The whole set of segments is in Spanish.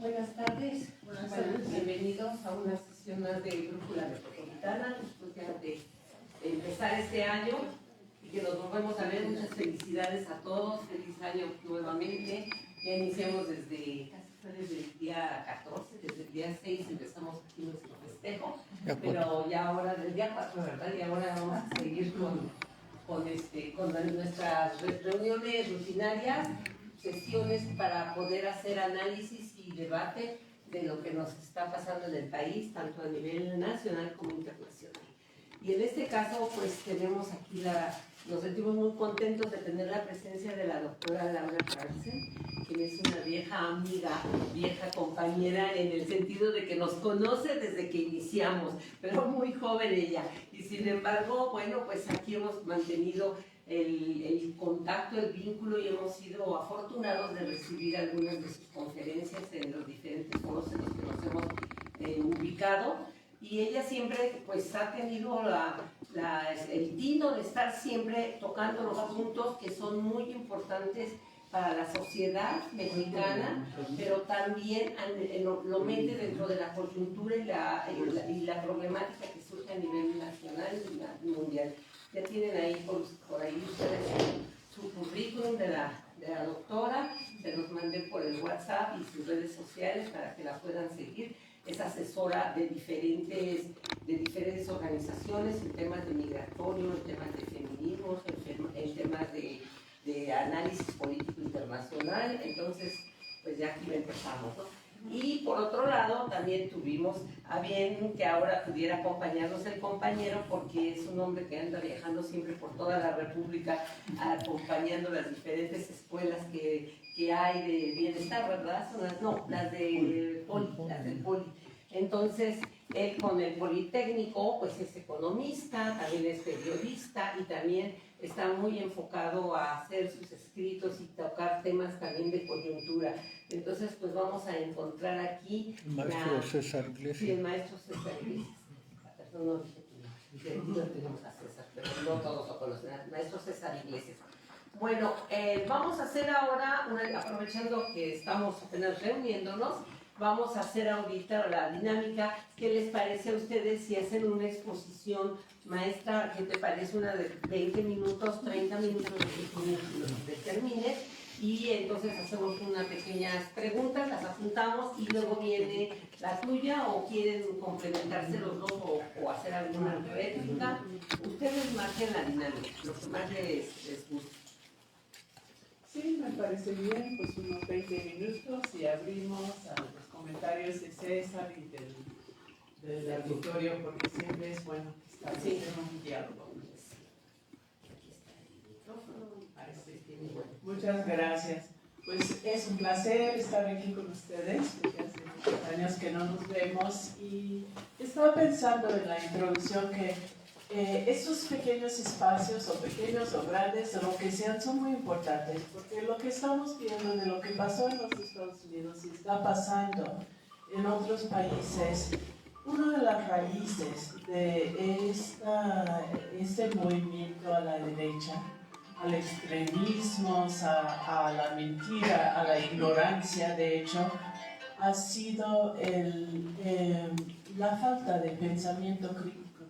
Buenas tardes, bienvenidos a una sesión más de Brújula Metropolitana, después ya de empezar este año y que nos volvemos a ver. Muchas felicidades a todos, feliz año nuevamente. Ya iniciamos desde el día 14, desde el día 6 empezamos aquí nuestro festejo, pero ya ahora del día 4, ¿verdad? Y ahora vamos a seguir con nuestras reuniones rutinarias, sesiones para poder hacer análisis y debate de lo que nos está pasando en el país, tanto a nivel nacional como internacional. Y en este caso, pues tenemos aquí nos sentimos muy contentos de tener la presencia de la doctora Laura Carlsen, quien es una vieja amiga, vieja compañera, en el sentido de que nos conoce desde que iniciamos, pero muy joven ella. Y sin embargo, bueno, pues aquí hemos mantenido el contacto, el vínculo, y hemos sido afortunados de recibir algunas de sus conferencias en los diferentes foros en los que nos hemos ubicado. Y ella siempre pues ha tenido el tino de estar siempre tocando los puntos que son muy importantes para la sociedad mexicana, pero también lo mete dentro de la coyuntura y la problemática que surge a nivel nacional y mundial. Ya tienen ahí por ahí ustedes su currículum de la doctora, se los mandé por el WhatsApp y sus redes sociales para que la puedan seguir. Es asesora de diferentes organizaciones en temas de migratorio, en temas de feminismo, en temas de análisis político internacional. Entonces, pues ya aquí empezamos, ¿no? Y por otro lado, también tuvimos a bien que ahora pudiera acompañarnos el compañero, porque es un hombre que anda viajando siempre por toda la República, acompañando las diferentes escuelas que hay de bienestar, ¿verdad? Las del Poli. Entonces, él con el Politécnico, pues es economista, también es periodista y también está muy enfocado a hacer sus escritos y tocar temas también de coyuntura. Entonces, pues vamos a encontrar aquí el maestro César Iglesias. Sí, el maestro César Iglesias. No tenemos a César, pero no todos lo conocen, el maestro César Iglesias. Bueno, vamos a hacer ahora, aprovechando que estamos apenas reuniéndonos, vamos a hacer ahorita la dinámica. ¿Qué les parece a ustedes si hacen una exposición, maestra? ¿Qué te parece? Una de 20 minutos, 30 minutos, lo que termine? Y entonces hacemos unas pequeñas preguntas, las apuntamos y luego viene la tuya, o quieren complementarse los dos o hacer alguna réplica. Ustedes marquen la dinámica, lo que más les guste. Sí, me parece bien, pues unos 20 minutos y abrimos a los comentarios de César y del auditorio, porque siempre es bueno que establecer un diálogo. Muchas gracias. Pues es un placer estar aquí con ustedes, porque hace muchos años que no nos vemos, y estaba pensando en la introducción que estos pequeños espacios, o pequeños o grandes, o lo que sean, son muy importantes, porque lo que estamos viendo de lo que pasó en los Estados Unidos y está pasando en otros países, una de las raíces de este movimiento a la derecha, al extremismo, a la mentira, a la ignorancia, de hecho, ha sido la falta de pensamiento crítico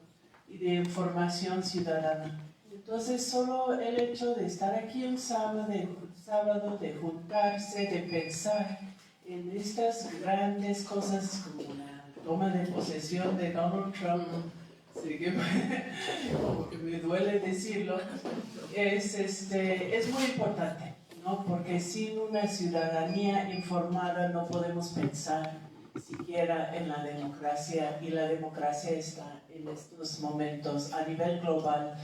y de información ciudadana. Entonces, solo el hecho de estar aquí un sábado, de juntarse, de pensar en estas grandes cosas como la toma de posesión de Donald Trump, sí, como que me duele decirlo, es muy importante, ¿no? Porque sin una ciudadanía informada no podemos pensar siquiera en la democracia, y la democracia está en estos momentos a nivel global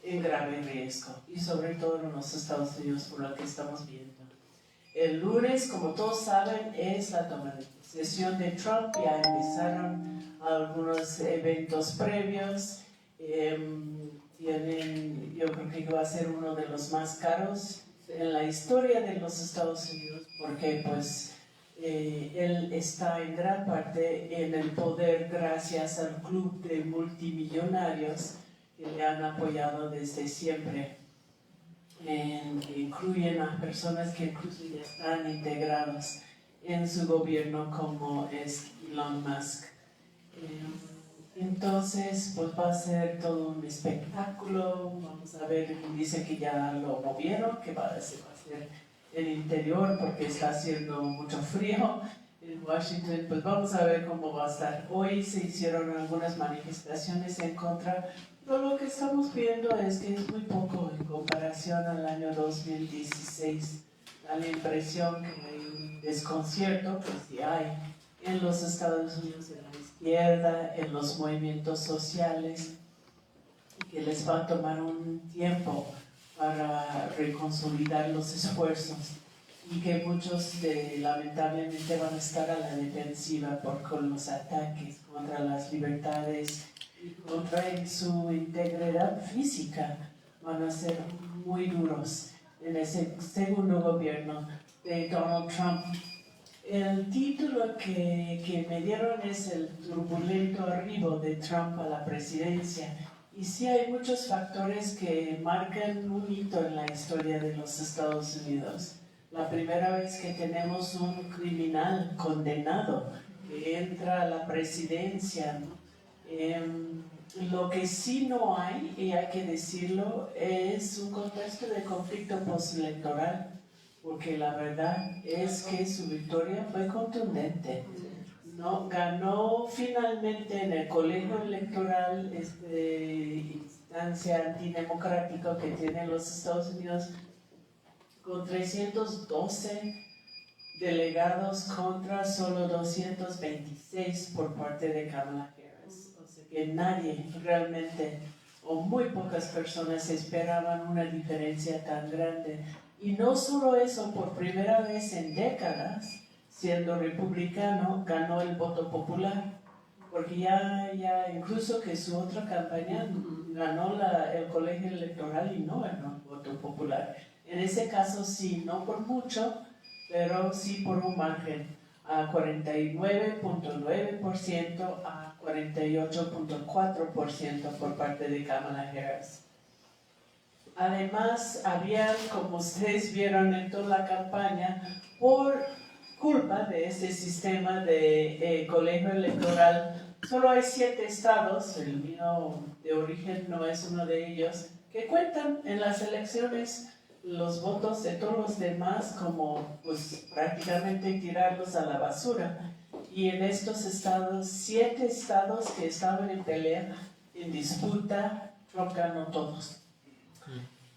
en grave riesgo, y sobre todo en los Estados Unidos, por lo que estamos viendo. El lunes, como todos saben, es la toma de posesión de Trump. Ya empezaron algunos eventos previos. Yo creo que va a ser uno de los más caros en la historia de los Estados Unidos, porque pues él está en gran parte en el poder gracias al club de multimillonarios que le han apoyado desde siempre, que incluyen a personas que incluso ya están integrados en su gobierno como es Elon Musk. Entonces, pues va a ser todo un espectáculo. Vamos a ver, dice que ya lo movieron, que va a ser el interior porque está haciendo mucho frío en Washington. Pues vamos a ver cómo va a estar. Hoy se hicieron algunas manifestaciones en contra, pero lo que estamos viendo es que es muy poco en comparación al año 2016. Da la impresión que hay un desconcierto, pues sí hay, en los Estados Unidos, en la izquierda, en los movimientos sociales, y que les va a tomar un tiempo para reconsolidar los esfuerzos y que muchos lamentablemente van a estar a la defensiva con los ataques contra las libertades y contra su integridad física. Van a ser muy duros en ese segundo gobierno de Donald Trump. El título que me dieron es el turbulento arribo de Trump a la presidencia. Y sí hay muchos factores que marcan un hito en la historia de los Estados Unidos. La primera vez que tenemos un criminal condenado que entra a la presidencia. Lo que sí no hay, y hay que decirlo, es un contexto de conflicto postelectoral, porque la verdad es que su victoria fue contundente. ¿No? Ganó finalmente en el colegio electoral, instancia antidemocrática que tienen los Estados Unidos, con 312 delegados contra solo 226 por parte de Kamala Harris. O sea que nadie realmente, o muy pocas personas, esperaban una diferencia tan grande. Y no solo eso, por primera vez en décadas, siendo republicano, ganó el voto popular. Porque ya incluso que su otra campaña ganó el colegio electoral y no ganó el voto popular. En ese caso sí, no por mucho, pero sí por un margen, a 49.9% a 48.4% por parte de Kamala Harris. Además, había, como ustedes vieron en toda la campaña, por culpa de este sistema de colegio electoral, solo hay 7 estados, el mío de origen no es uno de ellos, que cuentan en las elecciones los votos de todos los demás como pues prácticamente tirarlos a la basura. Y en estos estados, 7 estados que estaban en pelea, en disputa, Trump ganó todos.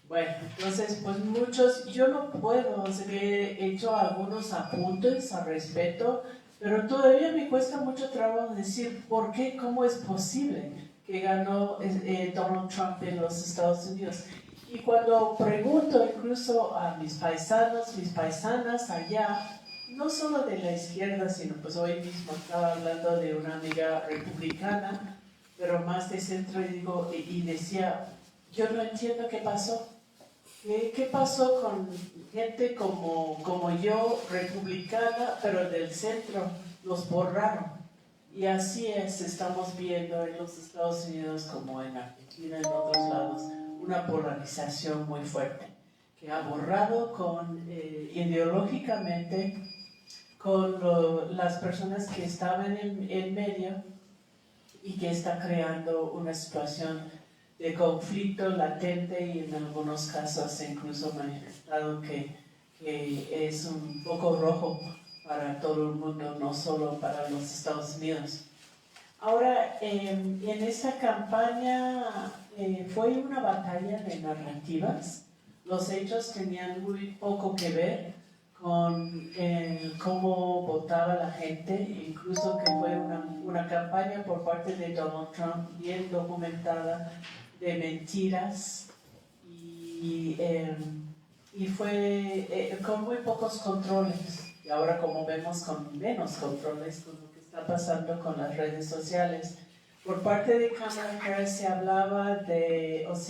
Bueno, entonces, pues muchos, yo no puedo, he hecho algunos apuntes al respecto, pero todavía me cuesta mucho trabajo decir por qué, cómo es posible que ganó Donald Trump en los Estados Unidos. Y cuando pregunto incluso a mis paisanos, mis paisanas allá, no solo de la izquierda, sino pues hoy mismo estaba hablando de una amiga republicana, pero más de centro, y decía, yo no entiendo qué pasó. ¿Qué pasó con gente como yo, republicana, pero del centro? Los borraron. Y así estamos viendo en los Estados Unidos como en Argentina, en otros lados, una polarización muy fuerte, que ha borrado ideológicamente con las personas que estaban en medio y que está creando una situación de conflicto latente y en algunos casos incluso manifestado que es un poco rojo para todo el mundo, no solo para los Estados Unidos. Ahora, en esta campaña fue una batalla de narrativas. Los hechos tenían muy poco que ver con cómo votaba la gente, incluso que fue una campaña por parte de Donald Trump bien documentada de mentiras y fue con muy pocos controles. Y ahora, como vemos, con menos controles con lo que está pasando con las redes sociales. Por parte de Kamala Harris se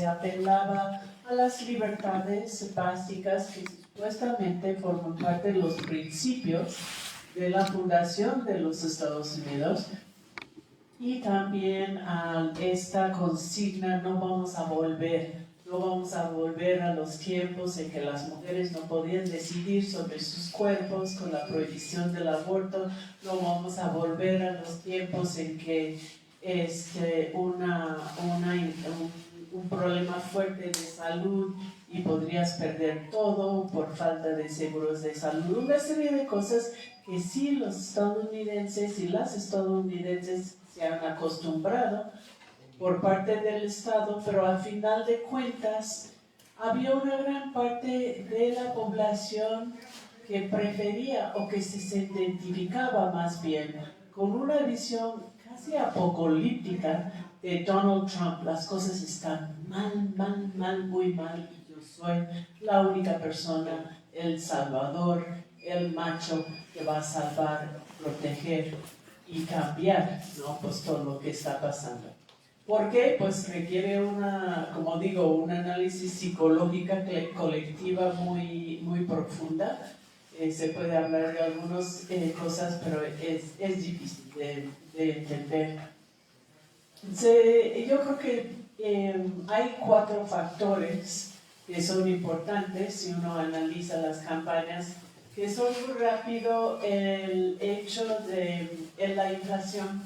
apelaba a las libertades básicas que supuestamente forman parte de los principios de la fundación de los Estados Unidos. Y también a esta consigna, no no vamos a volver a los tiempos en que las mujeres no podían decidir sobre sus cuerpos con la prohibición del aborto, no vamos a volver a los tiempos en que un problema fuerte de salud y podrías perder todo por falta de seguros de salud. Una serie de cosas que sí los estadounidenses y las estadounidenses se han acostumbrado por parte del Estado, pero al final de cuentas había una gran parte de la población que prefería o que se identificaba más bien con una visión casi apocalíptica de Donald Trump. Las cosas están mal, muy mal, y yo soy la única persona, el salvador, el macho que va a salvar, proteger y cambiar, ¿no? Pues todo lo que está pasando. ¿Por qué? Pues requiere como digo, un análisis psicológica colectiva muy profunda. Se puede hablar de algunas cosas, pero es difícil de entender. Yo creo que hay 4 factores que son importantes si uno analiza las campañas, que son muy rápido el hecho de la inflación.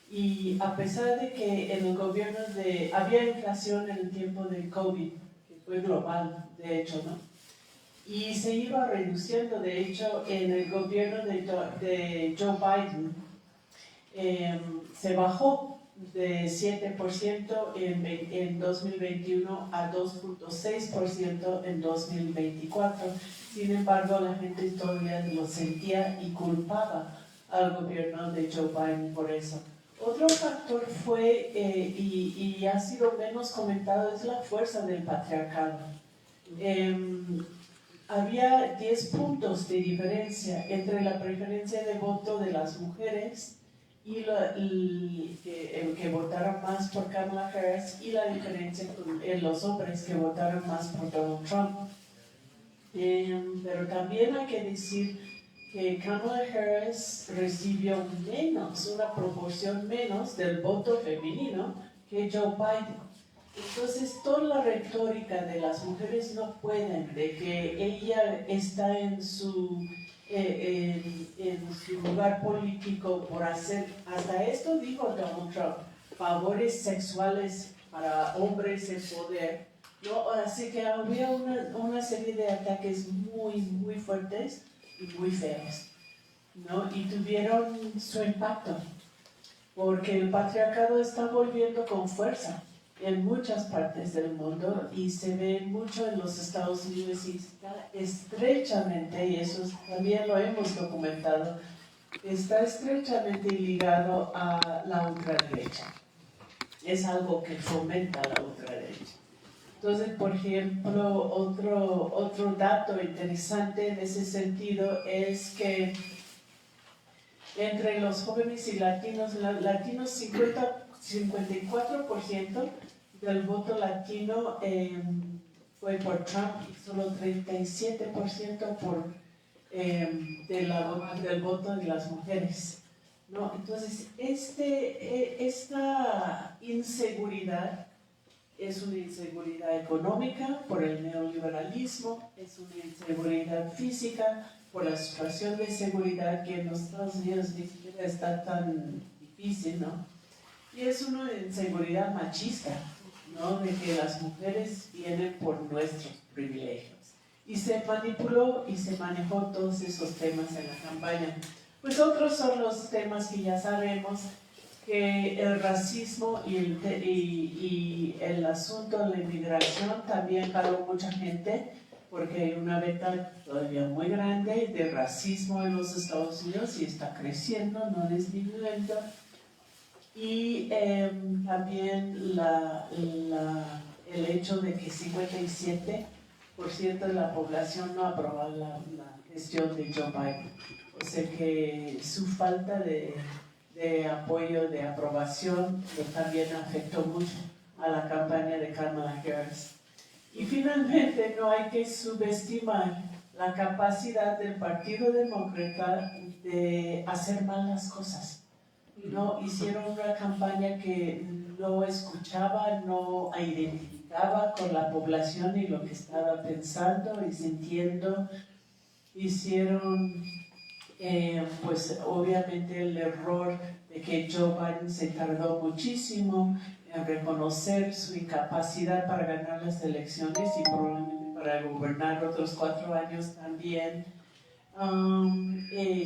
Y a pesar de que en el gobierno había inflación en el tiempo del COVID, que fue global, de hecho, ¿no? Y se iba reduciendo, de hecho, en el gobierno de Joe Biden, se bajó de 7% en 2021 a 2.6% en 2024. Sin embargo, la gente todavía lo sentía y culpaba al gobierno de Joe Biden por eso. Otro factor fue, y ha sido menos comentado, es la fuerza del patriarcado. Había 10 puntos de diferencia entre la preferencia de voto de las mujeres y el que votaron más por Kamala Harris, y la diferencia en los hombres que votaron más por Donald Trump. Pero también hay que decir que Kamala Harris recibió una proporción menos del voto femenino que Joe Biden. Entonces, toda la retórica de las mujeres no pueden, de que ella está en su lugar político por hacer, hasta esto dijo Donald Trump, favores sexuales para hombres en poder, ¿no? Así que había una serie de ataques muy fuertes y muy feos, ¿no? Y tuvieron su impacto, porque el patriarcado está volviendo con fuerza en muchas partes del mundo, y se ve mucho en los Estados Unidos, y está estrechamente, y eso también lo hemos documentado, está estrechamente ligado a la ultraderecha. Es algo que fomenta la ultraderecha. Entonces, por ejemplo, otro dato interesante en ese sentido es que entre los jóvenes y latinos 54% del voto latino fue por Trump, y solo 37% del voto de las mujeres, ¿no? Entonces, esta inseguridad es una inseguridad económica por el neoliberalismo, es una inseguridad física por la situación de seguridad que en los Estados Unidos ni siquiera está tan difícil, ¿no? Y es una inseguridad machista, ¿no? De que las mujeres vienen por nuestros privilegios. Y se manipuló y se manejó todos esos temas en la campaña. Pues otros son los temas que ya sabemos, que el racismo y el asunto de la inmigración también jaló mucha gente, porque hay una veta todavía muy grande de racismo en los Estados Unidos y está creciendo, no disminuyendo. Y también el hecho de que 57% de la población no aprobó la gestión de Joe Biden. O sea que su falta de apoyo, de aprobación, también afectó mucho a la campaña de Kamala Harris. Y finalmente, no hay que subestimar la capacidad del Partido Demócrata de hacer mal las cosas. no hicieron una campaña que no escuchaba, no identificaba con la población y lo que estaba pensando y sintiendo. Hicieron, pues obviamente el error de que Joe Biden se tardó muchísimo en reconocer su incapacidad para ganar las elecciones y probablemente para gobernar otros 4 años también.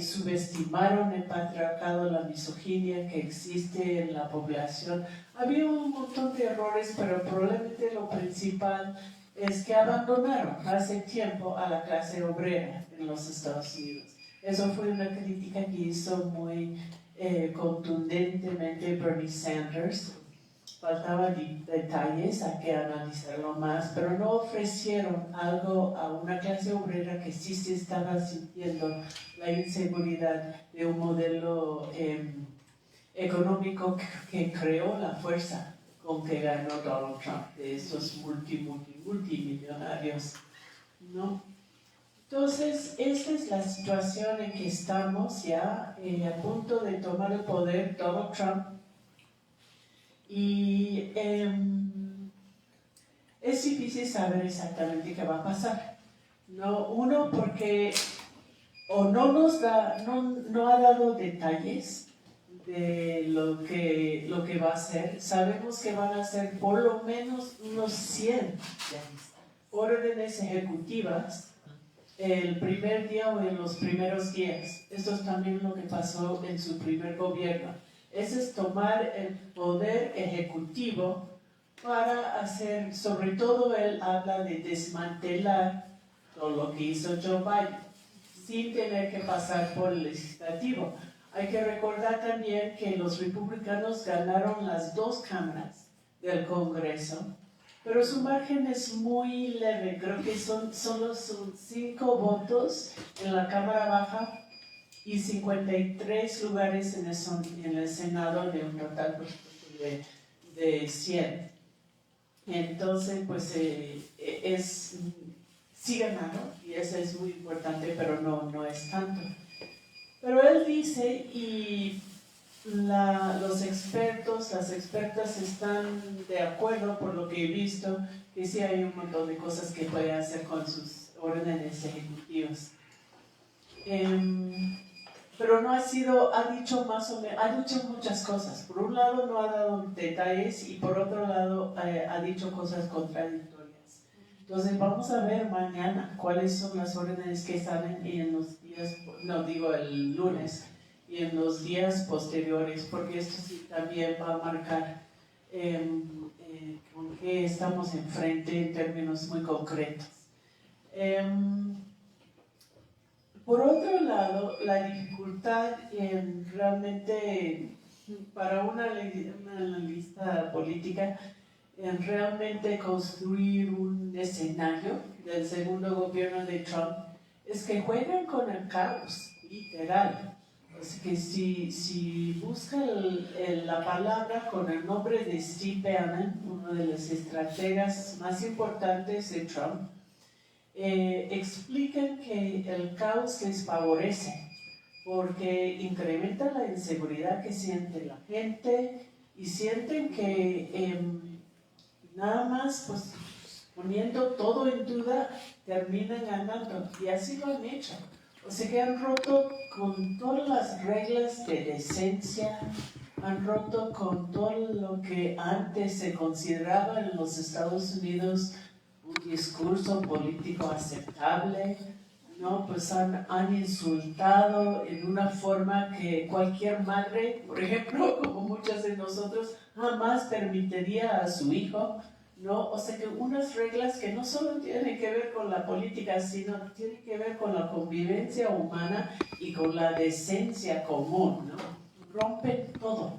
Subestimaron el patriarcado, la misoginia que existe en la población. Había un montón de errores, pero probablemente lo principal es que abandonaron hace tiempo a la clase obrera en los Estados Unidos. Eso fue una crítica que hizo muy contundentemente Bernie Sanders. Faltaban detalles, hay que analizarlo más, pero no ofrecieron algo a una clase obrera que sí se estaba sintiendo la inseguridad de un modelo económico que creó la fuerza con que ganó Donald Trump, de estos multimillonarios, ¿no? Entonces, esta es la situación en que estamos ya a punto de tomar el poder Donald Trump. Y es difícil saber exactamente qué va a pasar. No, uno, porque o no ha dado detalles de lo que va a hacer. Sabemos que van a ser por lo menos unos 100 órdenes ejecutivas el primer día o en los primeros días. Esto es también lo que pasó en su primer gobierno. Ese es tomar el poder ejecutivo para hacer, sobre todo él habla de desmantelar todo lo que hizo Joe Biden, sin tener que pasar por el legislativo. Hay que recordar también que los republicanos ganaron las 2 cámaras del Congreso, pero su margen es muy leve, creo que solo son 5 votos en la Cámara Baja y 53 lugares en el Senado de un total de 100. Entonces, pues sí ganaron, y eso es muy importante, pero no es tanto. Pero él dice, y los expertos, las expertas están de acuerdo por lo que he visto, que sí hay un montón de cosas que puede hacer con sus órdenes ejecutivas. Pero no ha dicho muchas cosas. Por un lado no ha dado detalles y por otro lado ha dicho cosas contradictorias. Entonces vamos a ver mañana cuáles son las órdenes que salen en los días, el lunes, y en los días posteriores, porque esto sí también va a marcar con qué estamos enfrente en términos muy concretos. Por otro lado, la dificultad en realmente, para una analista política, en realmente construir un escenario del segundo gobierno de Trump, es que juegan con el caos, literal. Así que si busca la palabra con el nombre de Steve Bannon, uno de los estrategas más importantes de Trump, explican que el caos les favorece porque incrementa la inseguridad que siente la gente y sienten que nada más pues, poniendo todo en duda terminan ganando, y así lo han hecho. O sea que han roto con todas las reglas de decencia, han roto con todo lo que antes se consideraba en los Estados Unidos un discurso político aceptable, ¿no? Pues han insultado en una forma que cualquier madre, por ejemplo, como muchas de nosotros, jamás permitiría a su hijo, ¿no? O sea que unas reglas que no solo tienen que ver con la política, sino tienen que ver con la convivencia humana y con la decencia común, ¿no? Rompen todo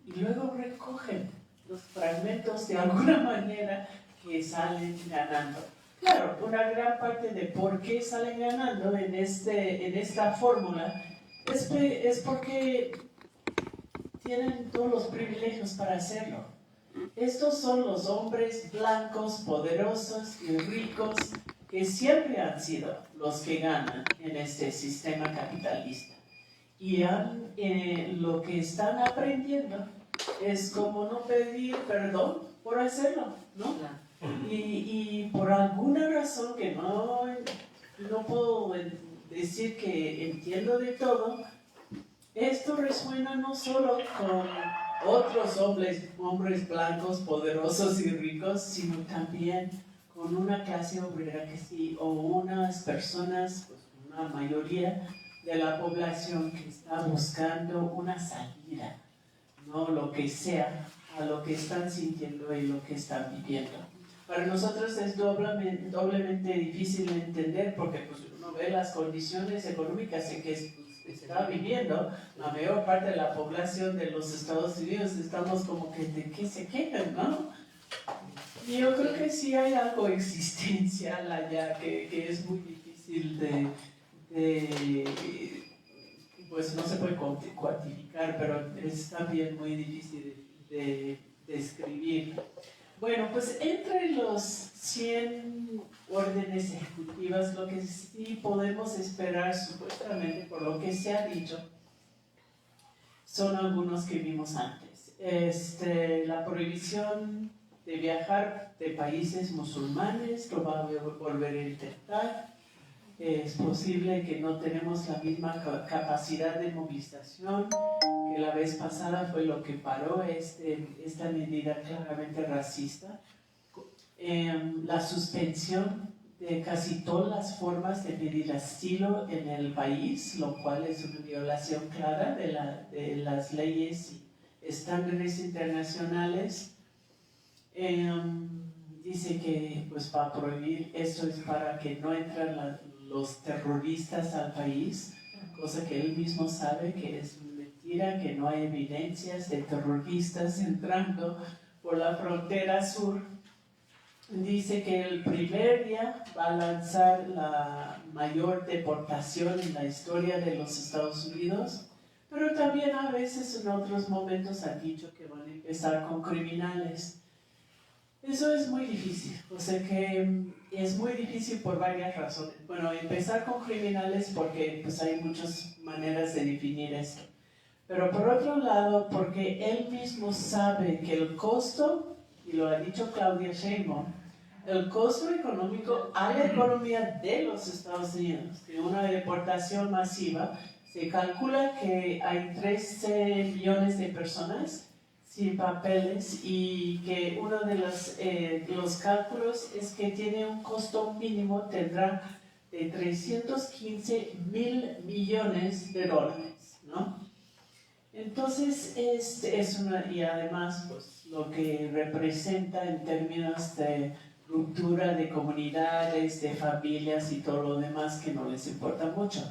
y luego recogen los fragmentos de alguna manera que salen ganando. Claro, una gran parte de por qué salen ganando en esta fórmula es porque tienen todos los privilegios para hacerlo. Estos son los hombres blancos, poderosos y ricos que siempre han sido los que ganan en este sistema capitalista. y lo que están aprendiendo es como no pedir perdón por hacerlo, ¿no? Y por alguna razón que no puedo decir que entiendo de todo, esto resuena no solo con otros hombres blancos, poderosos y ricos, sino también con una clase obrera que sí, o unas personas, pues una mayoría de la población que está buscando una salida, no lo que sea, a lo que están sintiendo y lo que están viviendo. Para nosotros es doblemente difícil de entender porque pues, uno ve las condiciones económicas en que está viviendo la mayor parte de la población de los Estados Unidos. Estamos como que de qué se quejan, ¿no? Y yo creo que sí hay algo existencial allá que es muy difícil pues no se puede cuantificar, pero es también muy difícil de describir. Bueno, pues entre los 100 órdenes ejecutivas, lo que sí podemos esperar, supuestamente, por lo que se ha dicho, son algunos que vimos antes. La prohibición de viajar de países musulmanes, lo va a volver a intentar. Es posible que no tenemos la misma capacidad de movilización que la vez pasada fue lo que paró esta medida claramente racista. La suspensión de casi todas las formas de pedir asilo en el país, lo cual es una violación clara de las leyes y estándares internacionales. Dice que pues, va a prohibir, esto es para que no entren los terroristas al país, cosa que él mismo sabe que es mentira, que no hay evidencias de terroristas entrando por la frontera sur. Dice que el primer día va a lanzar la mayor deportación en la historia de los Estados Unidos, pero también a veces en otros momentos han dicho que van a empezar con criminales. Eso es muy difícil, o sea que es muy difícil por varias razones. Bueno, empezar con criminales porque pues, hay muchas maneras de definir esto. Pero por otro lado, porque él mismo sabe que el costo, y lo ha dicho Claudia Sheinbaum, el costo económico a la economía de los Estados Unidos, de una deportación masiva, se calcula que hay 13 millones de personas sin papeles y que uno de los cálculos es que tiene un costo mínimo, tendrá de 315 millones de dólares, ¿no? Entonces, y además, pues, lo que representa en términos de ruptura de comunidades, de familias y todo lo demás que no les importa mucho.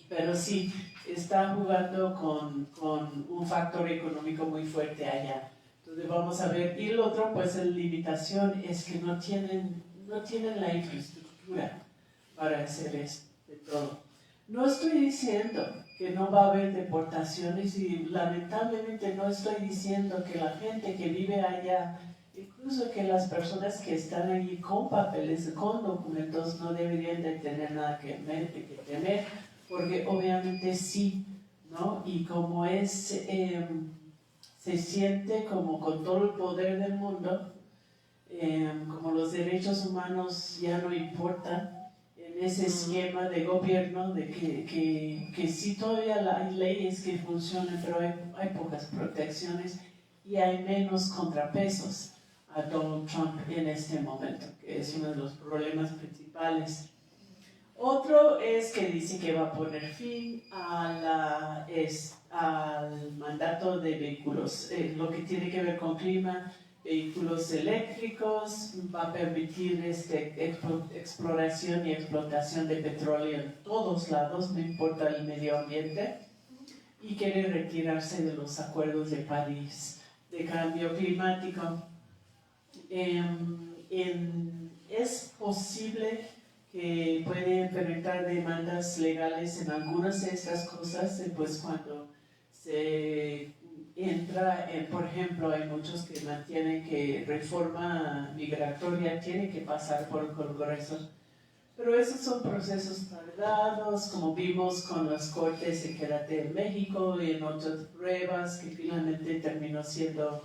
Pero sí, está jugando con un factor económico muy fuerte allá. Entonces vamos a ver. Y el otro, pues la limitación es que no tienen la infraestructura para hacer esto de todo. No estoy diciendo que no va a haber deportaciones y lamentablemente no estoy diciendo que la gente que vive allá, incluso que las personas que están allí con papeles, con documentos, no deberían de tener nada que temer, porque obviamente sí, ¿no? Y como se siente como con todo el poder del mundo, como los derechos humanos ya no importan, en ese esquema de gobierno de que sí todavía hay leyes que funcionan, pero hay pocas protecciones y hay menos contrapesos a Donald Trump en este momento, que es uno de los problemas principales. Otro es que dice que va a poner fin al mandato de vehículos, lo que tiene que ver con clima, vehículos eléctricos, va a permitir exploración y explotación de petróleo en todos lados, no importa el medio ambiente, y quiere retirarse de los acuerdos de París de cambio climático. Es posible que puede enfrentar demandas legales en algunas de estas cosas, pues cuando se entra por ejemplo, hay muchos que mantienen que reforma migratoria tiene que pasar por el Congreso pero esos son procesos tardados, como vimos con las cortes en Quédate en México y en otras pruebas, que finalmente terminó siendo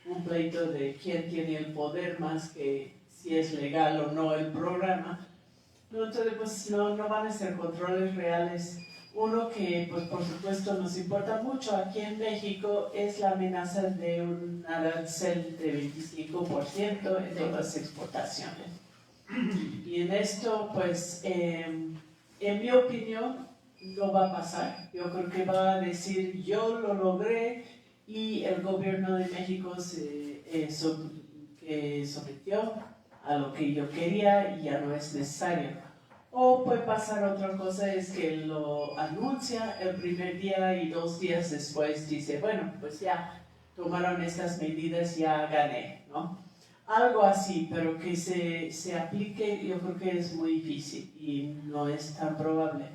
un pleito de quién tiene el poder más que si es legal o no el programa. Entonces, pues no van a ser controles reales. Uno que, pues por supuesto, nos importa mucho aquí en México es la amenaza de un arancel de 25% en todas las exportaciones. Y en esto, pues, en mi opinión, no va a pasar. Yo creo que va a decir, yo lo logré y el gobierno de México se sometió a lo que yo quería y ya no es necesario. O puede pasar otra cosa, es que lo anuncia el primer día y 2 días después dice, bueno, pues ya tomaron estas medidas, ya gané, ¿no? Algo así, pero que se aplique yo creo que es muy difícil y no es tan probable.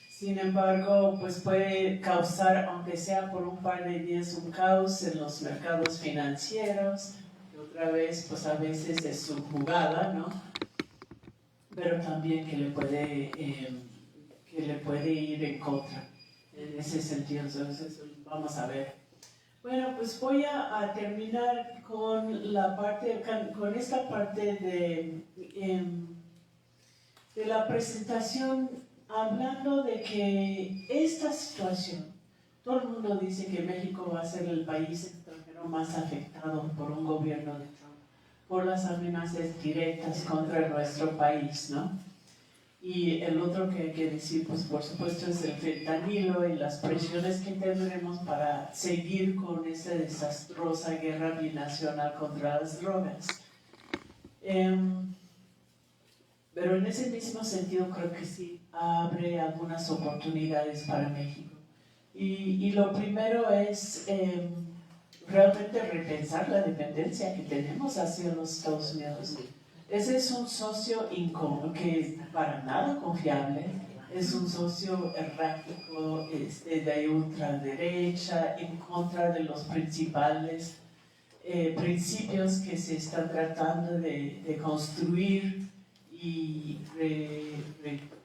Sin embargo, pues puede causar, aunque sea por un par de días, un caos en los mercados financieros, que otra vez, pues a veces es su jugada, ¿no? Pero también que le puede ir en contra en ese sentido. Entonces, vamos a ver. Bueno, pues voy a terminar con esta parte de la presentación, hablando de que esta situación, todo el mundo dice que México va a ser el país extranjero más afectado por un gobierno de Trump, por las amenazas directas contra nuestro país, ¿no? Y el otro que hay que decir, pues por supuesto, es el fentanilo y las presiones que tendremos para seguir con esa desastrosa guerra binacional contra las drogas. Pero en ese mismo sentido creo que sí abre algunas oportunidades para México. Y lo primero es realmente repensar la dependencia que tenemos hacia los Estados Unidos. Ese es un socio que es para nada confiable, es un socio errático, de ultraderecha, en contra de los principales principios que se están tratando de construir y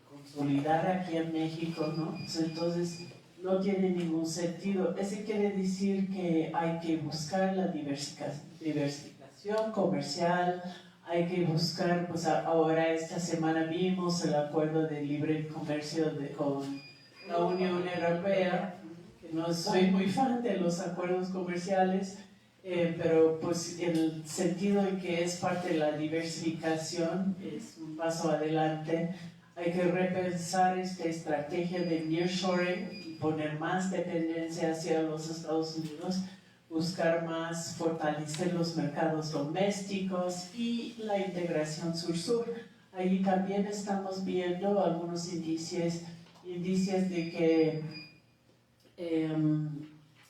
consolidar aquí en México, ¿no? Entonces, no tiene ningún sentido. Eso quiere decir que hay que buscar la diversificación comercial, hay que buscar, pues ahora esta semana vimos el acuerdo de libre comercio con la Unión Europea, que no soy muy fan de los acuerdos comerciales, pero pues en el sentido en que es parte de la diversificación, es un paso adelante. Hay que repensar esta estrategia de nearshoring y poner más dependencia hacia los Estados Unidos, buscar más, fortalecer los mercados domésticos y la integración sur-sur. Allí también estamos viendo algunos indicios de que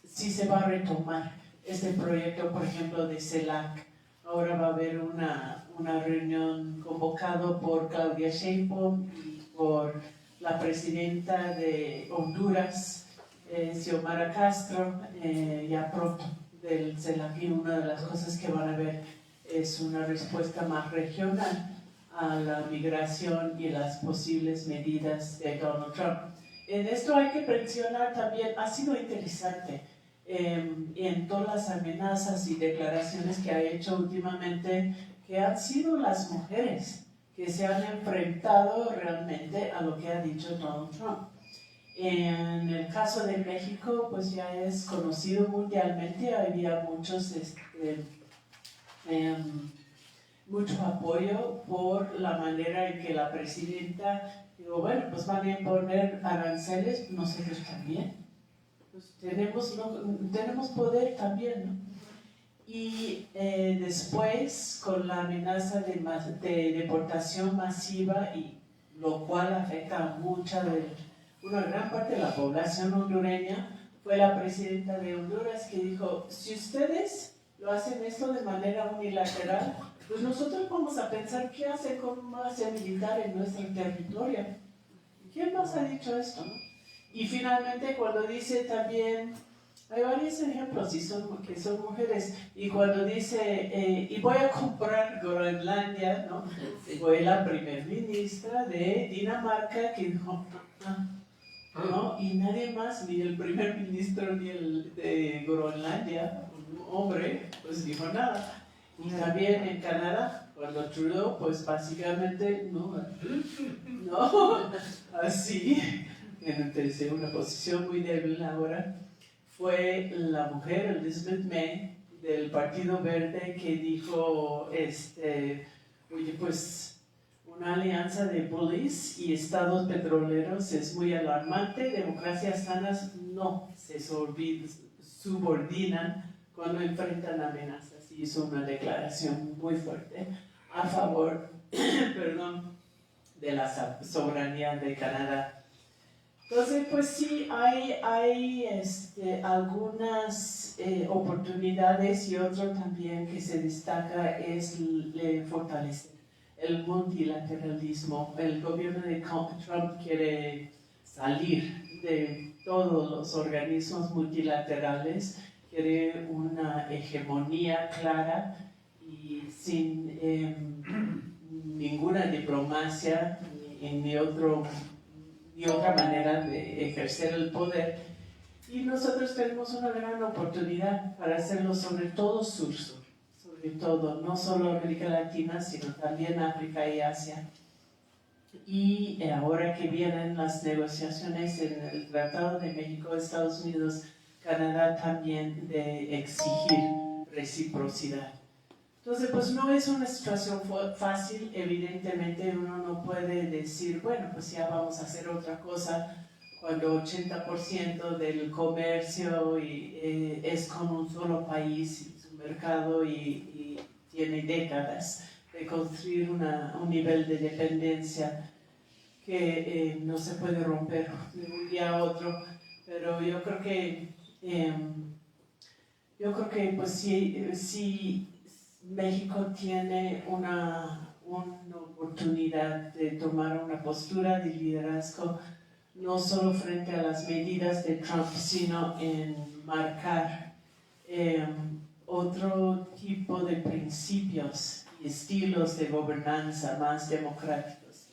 sí se va a retomar este proyecto, por ejemplo, de CELAC. Ahora va a haber una reunión convocada por Claudia Sheinbaum y por la presidenta de Honduras, Xiomara Castro, ya pronto del CELAC. Y una de las cosas que van a ver es una respuesta más regional a la migración y las posibles medidas de Donald Trump. En esto hay que mencionar también, ha sido interesante, en todas las amenazas y declaraciones que ha hecho últimamente, que han sido las mujeres que se han enfrentado realmente a lo que ha dicho Donald Trump. En el caso de México, pues ya es conocido mundialmente, había mucho apoyo por la manera en que la presidenta digo, bueno, pues van a imponer aranceles, nosotros también. Pues tenemos poder también, ¿no? Y después, con la amenaza de deportación masiva, y lo cual afecta a una gran parte de la población hondureña, fue la presidenta de Honduras que dijo, si ustedes lo hacen esto de manera unilateral, pues nosotros vamos a pensar qué hace con base militar en nuestro territorio. ¿Quién más ha dicho esto? Y finalmente cuando dice también hay varios ejemplos que son mujeres. Y cuando dice, y voy a comprar Groenlandia, ¿no? Fue la primer ministra de Dinamarca que dijo, ¿no? Y nadie más, ni el primer ministro ni el de Groenlandia, un hombre, pues dijo nada. Y también en Canadá, cuando Trudeau, pues básicamente no, así, en una posición muy débil ahora, fue la mujer Elizabeth May del Partido Verde que dijo, oye, pues una alianza de bullies y estados petroleros es muy alarmante, democracias sanas no se subordinan cuando enfrentan amenazas. Y hizo una declaración muy fuerte a favor de la soberanía de Canadá. Entonces, pues sí, hay algunas oportunidades, y otro también que se destaca es fortalecer el multilateralismo. El gobierno de Trump quiere salir de todos los organismos multilaterales, quiere una hegemonía clara y sin ninguna diplomacia ni otra manera de ejercer el poder. Y nosotros tenemos una gran oportunidad para hacerlo, sobre todo sur-sur, sobre todo, no solo América Latina, sino también África y Asia. Y ahora que vienen las negociaciones en el Tratado de México, Estados Unidos, Canadá también, de exigir reciprocidad. Entonces, pues no es una situación fácil, evidentemente uno no puede decir, bueno, pues ya vamos a hacer otra cosa, cuando 80% del comercio es con un solo país y su mercado y tiene décadas de construir un nivel de dependencia que no se puede romper de un día a otro. Pero yo creo que pues sí México tiene una oportunidad de tomar una postura de liderazgo, no solo frente a las medidas de Trump, sino en marcar otro tipo de principios y estilos de gobernanza más democráticos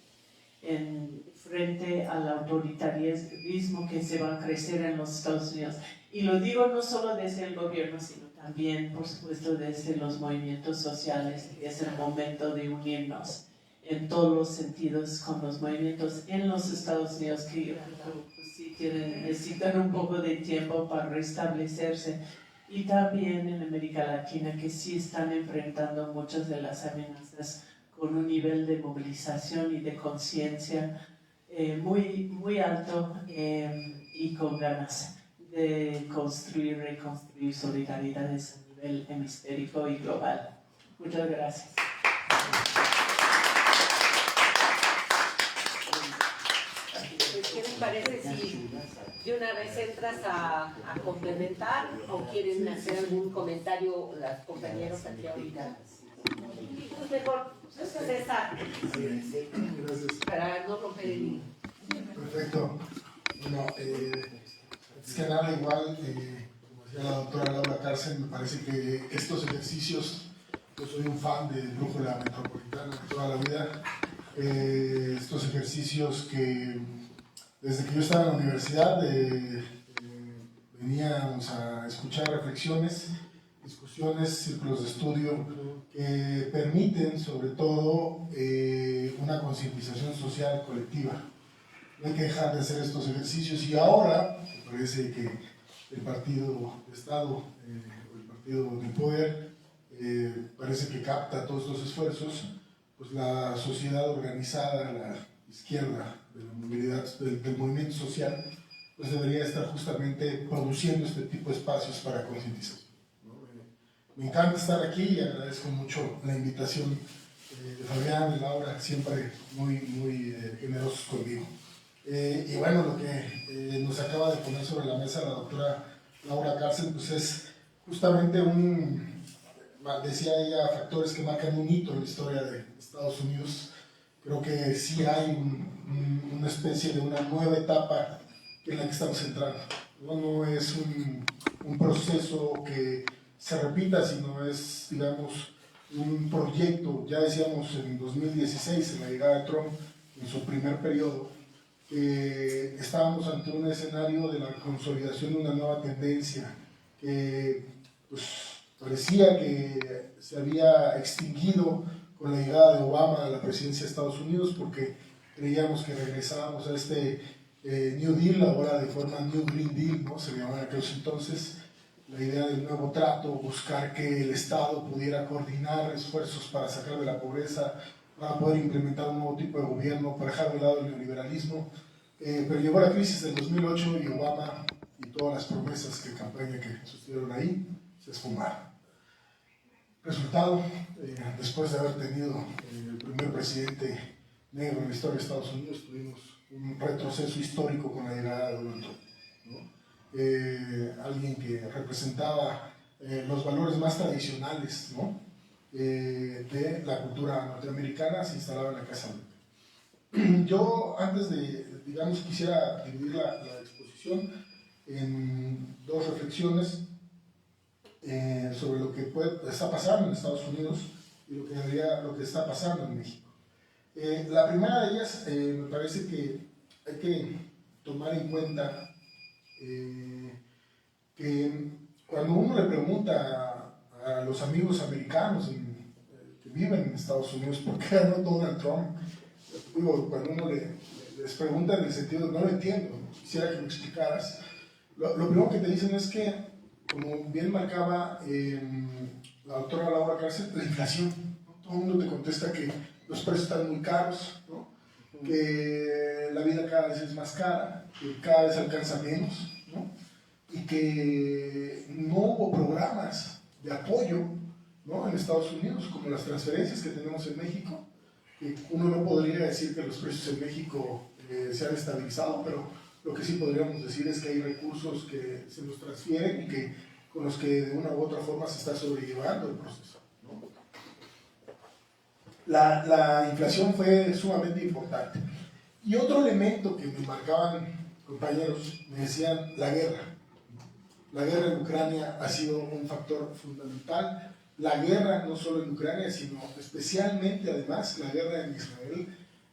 frente al autoritarismo que se va a crecer en los Estados Unidos. Y lo digo no solo desde el gobierno, sino también, por supuesto, desde los movimientos sociales. Es el momento de unirnos en todos los sentidos con los movimientos en los Estados Unidos, que pues, sí necesitan un poco de tiempo para restablecerse, y también en América Latina, que sí están enfrentando muchas de las amenazas con un nivel de movilización y de conciencia muy, muy alto, y con ganas de construir, reconstruir solidaridades a nivel hemisférico y global. Muchas gracias. ¿Qué les parece si de una vez entras a complementar o quieren hacer algún comentario los compañeros aquí ahorita? Pues mejor, César, para no romper el hilo. Perfecto. Bueno, es que nada, igual, como decía la doctora Laura Cárcel, me parece que estos ejercicios, yo soy un fan del Brújula Metropolitana de toda la vida, estos ejercicios que desde que yo estaba en la universidad veníamos a escuchar reflexiones, discusiones, círculos de estudio que permiten sobre todo una concientización social colectiva. No hay que dejar de hacer estos ejercicios, y ahora me parece que el partido de Estado, o el partido del poder, parece que capta todos estos esfuerzos. Pues la sociedad organizada, la izquierda de la movilidad, del movimiento social, pues debería estar justamente produciendo este tipo de espacios para concientización. Me encanta estar aquí y agradezco mucho la invitación de Fabián y Laura, siempre muy, muy generosos conmigo. Y bueno, lo que nos acaba de poner sobre la mesa la doctora Laura Cárcel, pues es justamente decía ella, factores que marcan un hito en la historia de Estados Unidos. Creo que sí hay una especie de una nueva etapa en la que estamos entrando, No es un proceso que se repita, sino es, digamos, un proyecto. Ya decíamos en 2016, en la llegada de Trump, en su primer periodo, que estábamos ante un escenario de la consolidación de una nueva tendencia que pues, parecía que se había extinguido con la llegada de Obama a la presidencia de Estados Unidos, porque creíamos que regresábamos a este New Deal, ahora de forma New Green Deal, ¿no? Se llamaba en aquellos entonces, la idea del nuevo trato, buscar que el Estado pudiera coordinar esfuerzos para sacar de la pobreza, para poder implementar un nuevo tipo de gobierno, para dejar de lado el neoliberalismo. Pero llegó la crisis del 2008 y Obama y todas las promesas de campaña que sucedieron ahí se esfumaron. Resultado, después de haber tenido el primer presidente negro en la historia de Estados Unidos, tuvimos un retroceso histórico con la llegada de Donald Trump, ¿no? Alguien que representaba los valores más tradicionales, ¿no? De la cultura norteamericana, se instalaba en la Casa Blanca. Yo, antes de, digamos, quisiera dividir la exposición en dos reflexiones sobre lo que está pasando en Estados Unidos y lo que está pasando en México. La primera de ellas, me parece que hay que tomar en cuenta que cuando uno le pregunta a los amigos americanos que viven en Estados Unidos por qué ganó Donald Trump, digo, cuando uno les pregunta en el sentido de no lo entiendo, quisiera que me explicaras, lo primero que te dicen es que, como bien marcaba la doctora Laura Cárcel, la inflación, ¿no? Todo el mundo te contesta que los precios están muy caros, ¿no? Que la vida cada vez es más cara, que cada vez alcanza menos, ¿no? Y que no hubo programas de apoyo, ¿no? En Estados Unidos, como las transferencias que tenemos en México, que uno no podría decir que los precios en México se han estabilizado, pero lo que sí podríamos decir es que hay recursos que se nos transfieren y que, con los que de una u otra forma se está sobrellevando el proceso, ¿no? La inflación fue sumamente importante. Y otro elemento que me marcaban compañeros, me decían la guerra. La guerra en Ucrania ha sido un factor fundamental. La guerra no solo en Ucrania, sino especialmente, además, la guerra en Israel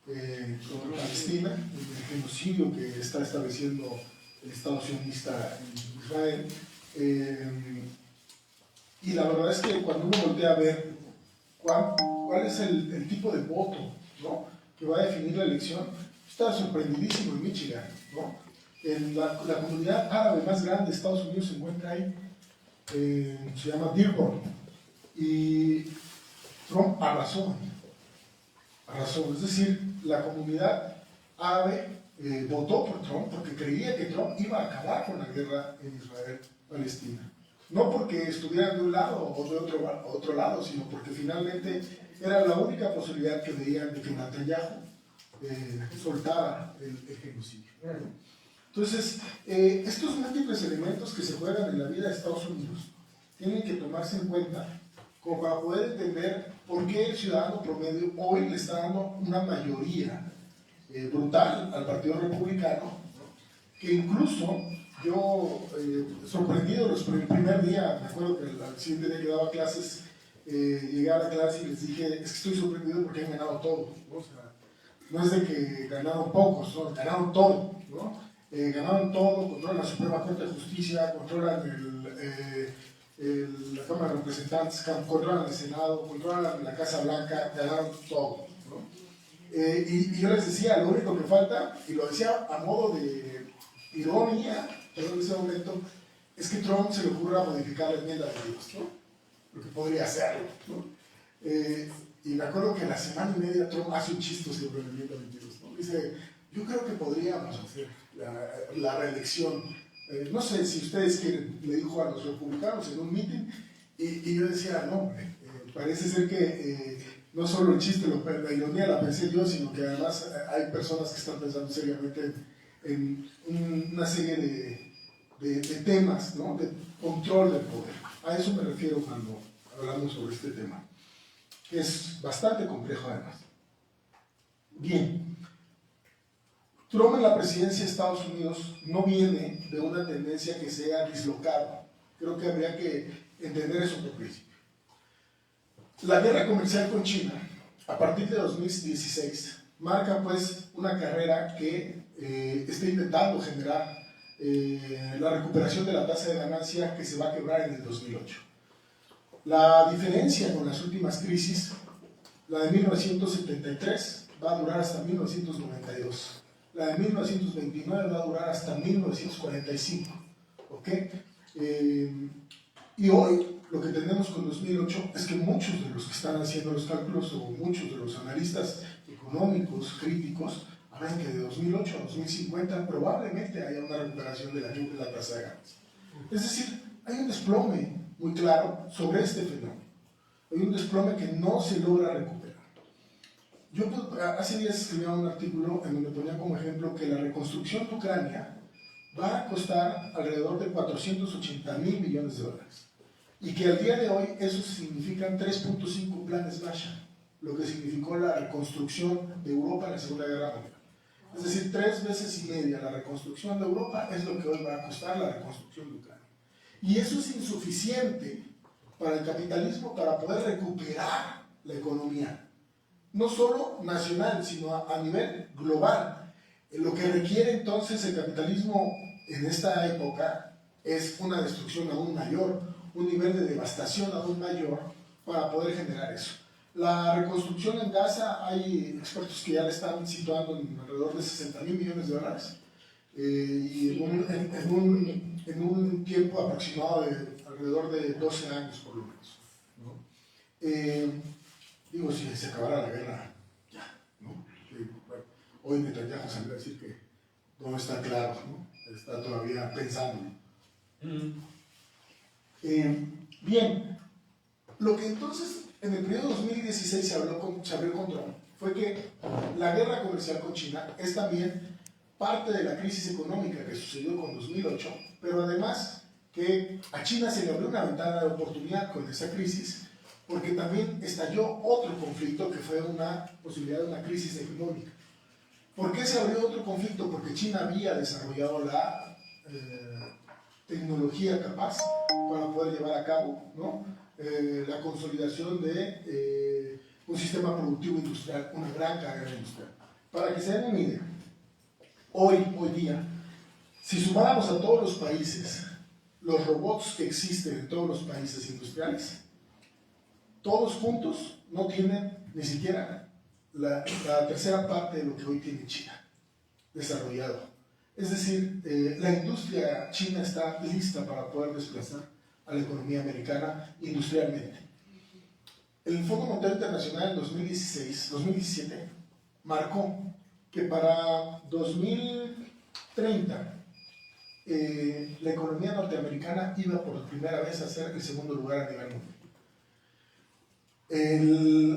con Palestina, el genocidio que está estableciendo el Estado sionista en Israel. Y la verdad es que cuando uno voltea a ver cuál es el tipo de voto, ¿no?, que va a definir la elección, está sorprendidísimo en Michigan, ¿no? La comunidad árabe más grande de Estados Unidos se encuentra ahí, se llama Dearborn, y Trump arrasó, es decir, la comunidad árabe votó por Trump porque creía que Trump iba a acabar con la guerra en Israel-Palestina. No porque estuvieran de un lado o de otro lado, sino porque finalmente era la única posibilidad que veían de que Netanyahu soltara el genocidio. Entonces, estos múltiples elementos que se juegan en la vida de Estados Unidos tienen que tomarse en cuenta como para poder entender por qué el ciudadano promedio hoy le está dando una mayoría brutal al Partido Republicano, ¿no? Que incluso yo, sorprendido el primer día, me acuerdo que el siguiente día que daba clases, llegué a la clase y les dije, es que estoy sorprendido porque han ganado todo, ¿no? O sea, no es de que ganaron pocos, ¿no? Ganaron todo, ¿no? Ganaron todo, controlan la Suprema Corte de Justicia, controlan la Cámara de Representantes, controlan el Senado, controlan la Casa Blanca, ganaron todo, ¿no? Y yo les decía, lo único que falta, y lo decía a modo de ironía, pero en ese momento, es que Trump se le ocurra modificar la enmienda de Dios, ¿no? Porque podría hacerlo, ¿no? Y me acuerdo que la semana y media Trump hace un chiste sobre la enmienda de Dios, ¿no? Dice, yo creo que podríamos hacer la reelección. No sé si ustedes quieren, le dijo a los republicanos en un meeting, y yo decía, no, parece ser que no solo el chiste, la ironía la pensé yo, sino que además hay personas que están pensando seriamente en una serie de temas, ¿no?, de control del poder. A eso me refiero cuando hablamos sobre este tema, que es bastante complejo además. Bien, Trump en la presidencia de Estados Unidos no viene de una tendencia que se haya dislocado. Creo que habría que entender eso por principio. La guerra comercial con China, a partir de 2016, marca pues una carrera que está intentando generar la recuperación de la tasa de ganancia que se va a quebrar en el 2008. La diferencia con las últimas crisis, la de 1973 va a durar hasta 1992, la de 1929 va a durar hasta 1945, ¿ok? Y hoy lo que tenemos con 2008 es que muchos de los que están haciendo los cálculos o muchos de los analistas económicos, críticos, hablan que de 2008 a 2050 probablemente haya una recuperación de la tasa de ganancia. Es decir, hay un desplome muy claro sobre este fenómeno. Hay un desplome que no se logra recuperar. Yo hace días escribía un artículo en donde ponía como ejemplo que la reconstrucción de Ucrania va a costar alrededor de 480.000 millones de dólares. Y que al día de hoy eso significan 3.5 planes Marshall, lo que significó la reconstrucción de Europa en la Segunda Guerra Mundial. Es decir, 3 veces y media la reconstrucción de Europa es lo que hoy va a costar la reconstrucción de Ucrania. Y eso es insuficiente para el capitalismo para poder recuperar la economía, no solo nacional, sino a nivel global. Lo que requiere entonces el capitalismo en esta época es una destrucción aún mayor, un nivel de devastación aún mayor para poder generar eso. La reconstrucción en Gaza, hay expertos que ya le están situando en alrededor de 60.000 millones de dólares y en un tiempo aproximado de alrededor de 12 años por lo menos, ¿no? Digo, si se acabara la guerra, ya, ¿no? Bueno, hoy Netanyahu salió a decir que no está claro, ¿no? Está todavía pensándolo. Bien, lo que entonces en el periodo 2016 se abrió con Trump fue que la guerra comercial con China es también parte de la crisis económica que sucedió con 2008, pero además que a China se le abrió una ventana de oportunidad con esa crisis, porque también estalló otro conflicto que fue una posibilidad de una crisis económica. ¿Por qué se abrió otro conflicto? Porque China había desarrollado la tecnología capaz para poder llevar a cabo, ¿no? La consolidación de un sistema productivo industrial, una gran carrera industrial. Para que se den una idea, hoy día, si sumáramos a todos los países los robots que existen en todos los países industriales, todos juntos no tienen ni siquiera la tercera parte de lo que hoy tiene China desarrollado. Es decir, la industria china está lista para poder desplazar a la economía americana industrialmente. El Fondo Monetario Internacional en 2017 marcó que para 2030 la economía norteamericana iba por primera vez a ser el segundo lugar a nivel mundial.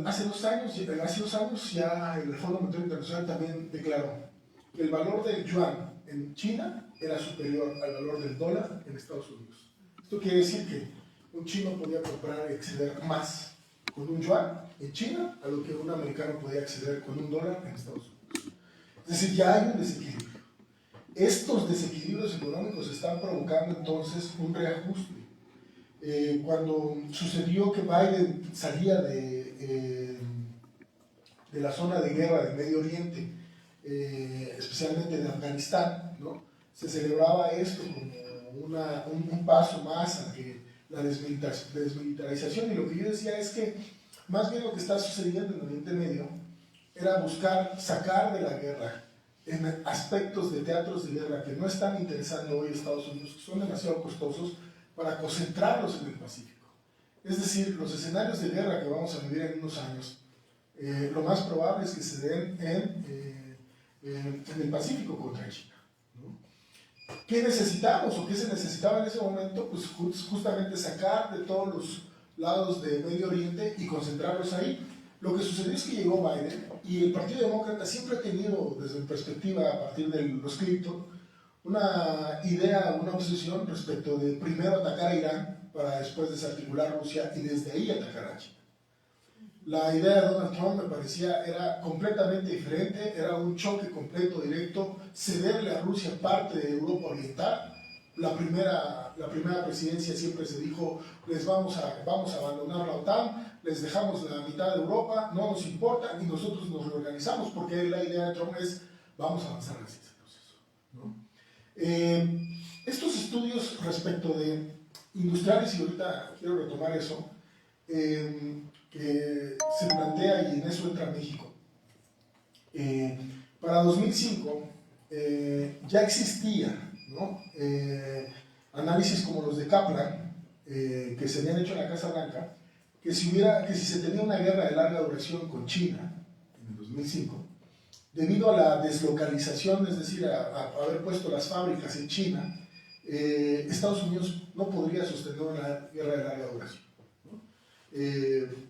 Hace dos años ya el Fondo Monetario Internacional también declaró que el valor del yuan en China era superior al valor del dólar en Estados Unidos. Esto quiere decir que un chino podía comprar y acceder más con un yuan en China a lo que un americano podía acceder con un dólar en Estados Unidos. Es decir, ya hay un desequilibrio. Estos desequilibrios económicos están provocando entonces un reajuste. Cuando sucedió que Biden salía de la zona de guerra del Medio Oriente, especialmente de Afganistán, ¿no? Se celebraba esto como un paso más a que la desmilitarización, y lo que yo decía es que más bien lo que está sucediendo en Oriente Medio era buscar sacar de la guerra en aspectos de teatros de guerra que no están interesando hoy a Estados Unidos, que son demasiado costosos, para concentrarlos en el Pacífico. Es decir, los escenarios de guerra que vamos a vivir en unos años, lo más probable es que se den en el Pacífico contra China, ¿no? ¿Qué necesitamos o qué se necesitaba en ese momento? Pues justamente sacar de todos los lados de Medio Oriente y concentrarlos ahí. Lo que sucedió es que llegó Biden y el Partido Demócrata siempre ha tenido, desde mi perspectiva, a partir de los Clinton, una idea, una obsesión respecto de primero atacar a Irán para después desarticular Rusia y desde ahí atacar a China. La idea de Donald Trump me parecía era completamente diferente, era un choque completo, directo, cederle a Rusia parte de Europa Oriental. La primera presidencia siempre se dijo, vamos a abandonar la OTAN, les dejamos la mitad de Europa, no nos importa y nosotros nos reorganizamos, porque la idea de Trump es, vamos a avanzar hacia ese proceso, ¿no? Estos estudios respecto de industriales, y ahorita quiero retomar eso, que se plantea y en eso entra México. Para 2005 ya existía, ¿no? Análisis como los de Kaplan, que se habían hecho en la Casa Blanca, que si se tenía una guerra de larga duración con China en el 2005, debido a la deslocalización, es decir, a haber puesto las fábricas en China, Estados Unidos no podría sostener una guerra de larga duración.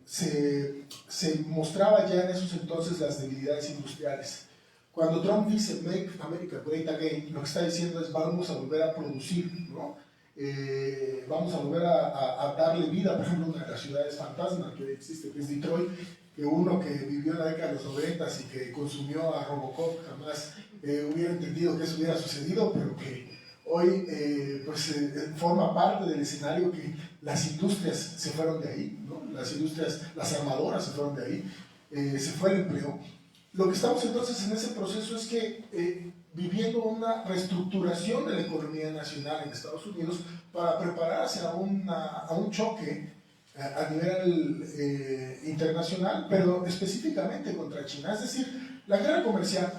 Se mostraba ya en esos entonces las debilidades industriales. Cuando Trump dice Make America Great Again, lo que está diciendo es vamos a volver a producir, ¿no? Vamos a volver a darle vida, por ejemplo, una de las ciudades fantasma que existe, que es Detroit, que uno que vivió en la década de los 90 y que consumió a Robocop jamás hubiera entendido que eso hubiera sucedido, pero que hoy forma parte del escenario que las industrias se fueron de ahí, ¿no? Las armadoras se fueron de ahí, se fue el empleo. Lo que estamos entonces en ese proceso es que viviendo una reestructuración de la economía nacional en Estados Unidos para prepararse a un choque a nivel internacional, pero específicamente contra China. Es decir, la guerra comercial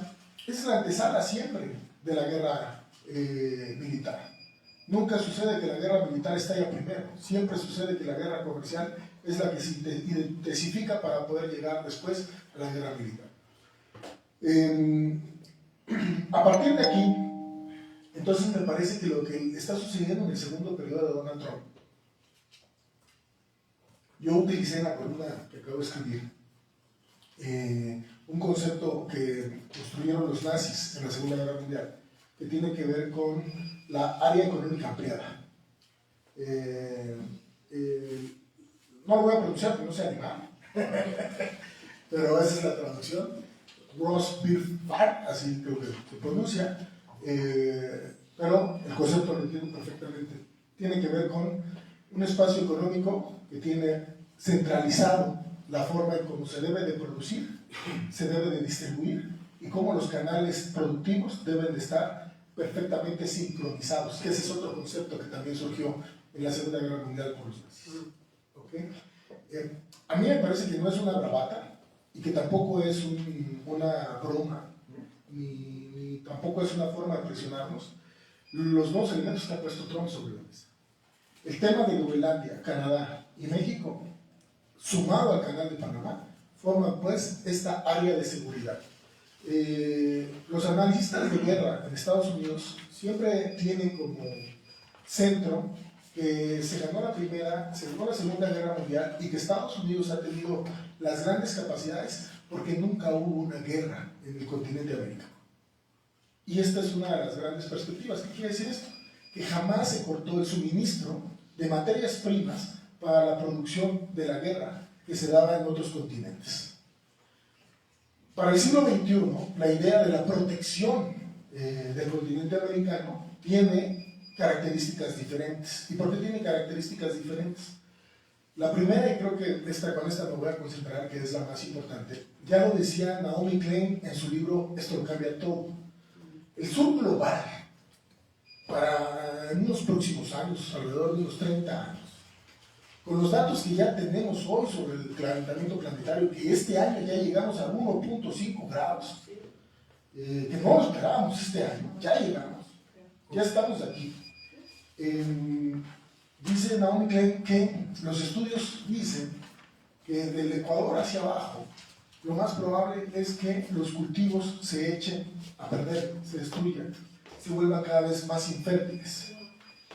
es la antesala siempre de la guerra militar. Nunca sucede que la guerra militar estalla primero, siempre sucede que la guerra comercial es la que se intensifica para poder llegar después a la guerra militar. A partir de aquí, entonces me parece que lo que está sucediendo en el segundo periodo de Donald Trump, yo utilicé en la columna que acabo de escribir un concepto que construyeron los nazis en la Segunda Guerra Mundial, que tiene que ver con la área económica ampliada. No lo voy a pronunciar porque no sé alemán, pero esa es la traducción. Grossbildfahrt, así creo que se pronuncia, pero el concepto lo entiendo perfectamente. Tiene que ver con un espacio económico que tiene centralizado la forma en cómo se debe de producir, se debe de distribuir y cómo los canales productivos deben de estar perfectamente sincronizados, que ese es otro concepto que también surgió en la Segunda Guerra Mundial por los nazis. ¿Okay? A mí me parece que no es una bravata y que tampoco es una broma, ni tampoco es una forma de presionarnos los nuevos elementos que ha puesto Trump sobre la mesa. El tema de Groenlandia, Canadá y México, sumado al canal de Panamá, forman pues esta área de seguridad. Los analistas de guerra en Estados Unidos siempre tienen como centro que se ganó la Primera, se ganó la Segunda Guerra Mundial y que Estados Unidos ha tenido las grandes capacidades porque nunca hubo una guerra en el continente americano. Y esta es una de las grandes perspectivas. ¿Qué quiere decir esto? Que jamás se cortó el suministro de materias primas para la producción de la guerra que se daba en otros continentes. Para el siglo XXI, la idea de la protección del continente americano tiene características diferentes. ¿Y por qué tiene características diferentes? La primera, y creo que con esta me voy a concentrar, que es la más importante, ya lo decía Naomi Klein en su libro Esto lo cambia todo. El sur global, para en unos próximos años, alrededor de unos 30 años, con los datos que ya tenemos hoy sobre el calentamiento planetario, que este año ya llegamos a 1.5 grados, que no lo esperábamos este año, ya llegamos, ya estamos aquí. Dice Naomi Klein que los estudios dicen que del Ecuador hacia abajo, lo más probable es que los cultivos se echen a perder, se destruyan, se vuelvan cada vez más infértiles.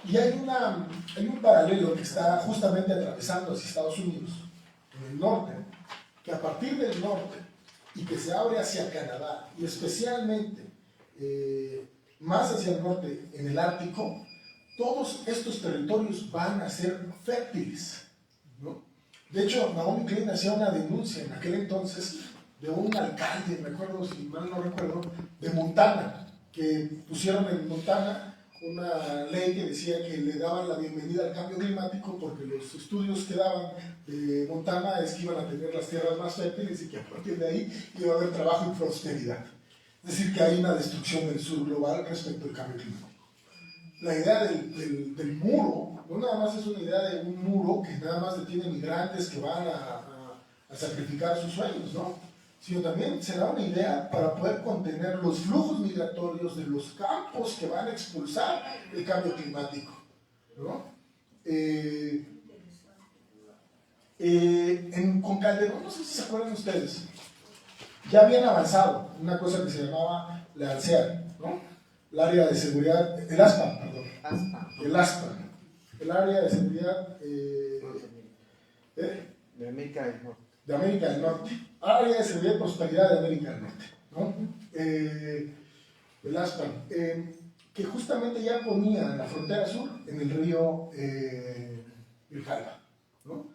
Y hay un paralelo que está justamente atravesando hacia Estados Unidos, en el norte, que a partir del norte y que se abre hacia Canadá, y especialmente más hacia el norte, en el Ártico, todos estos territorios van a ser fértiles, ¿no? De hecho, Naomi Klein hacía una denuncia en aquel entonces de un alcalde, me acuerdo, si mal no recuerdo, de Montana, que pusieron en Montana una ley que decía que le daban la bienvenida al cambio climático porque los estudios que daban de Montana es que iban a tener las tierras más fértiles y que a partir de ahí iba a haber trabajo y prosperidad. Es decir, que hay una destrucción del sur global respecto al cambio climático. La idea del muro no nada más es una idea de un muro que nada más detiene migrantes que van a sacrificar sus sueños, ¿no? Sino también será una idea para poder contener los flujos migratorios de los campos que van a expulsar el cambio climático, ¿no? Con Calderón, no sé si se acuerdan ustedes, ya habían avanzado una cosa que se llamaba la ALSEA, ¿no? El área de seguridad, el ASPA, perdón. El ASPA, el área de seguridad de América del Norte. De América del Norte, área de seguridad y prosperidad de América del Norte, ¿no? El ASPA, que justamente ya ponía la frontera sur en el río Grijalva, ¿no?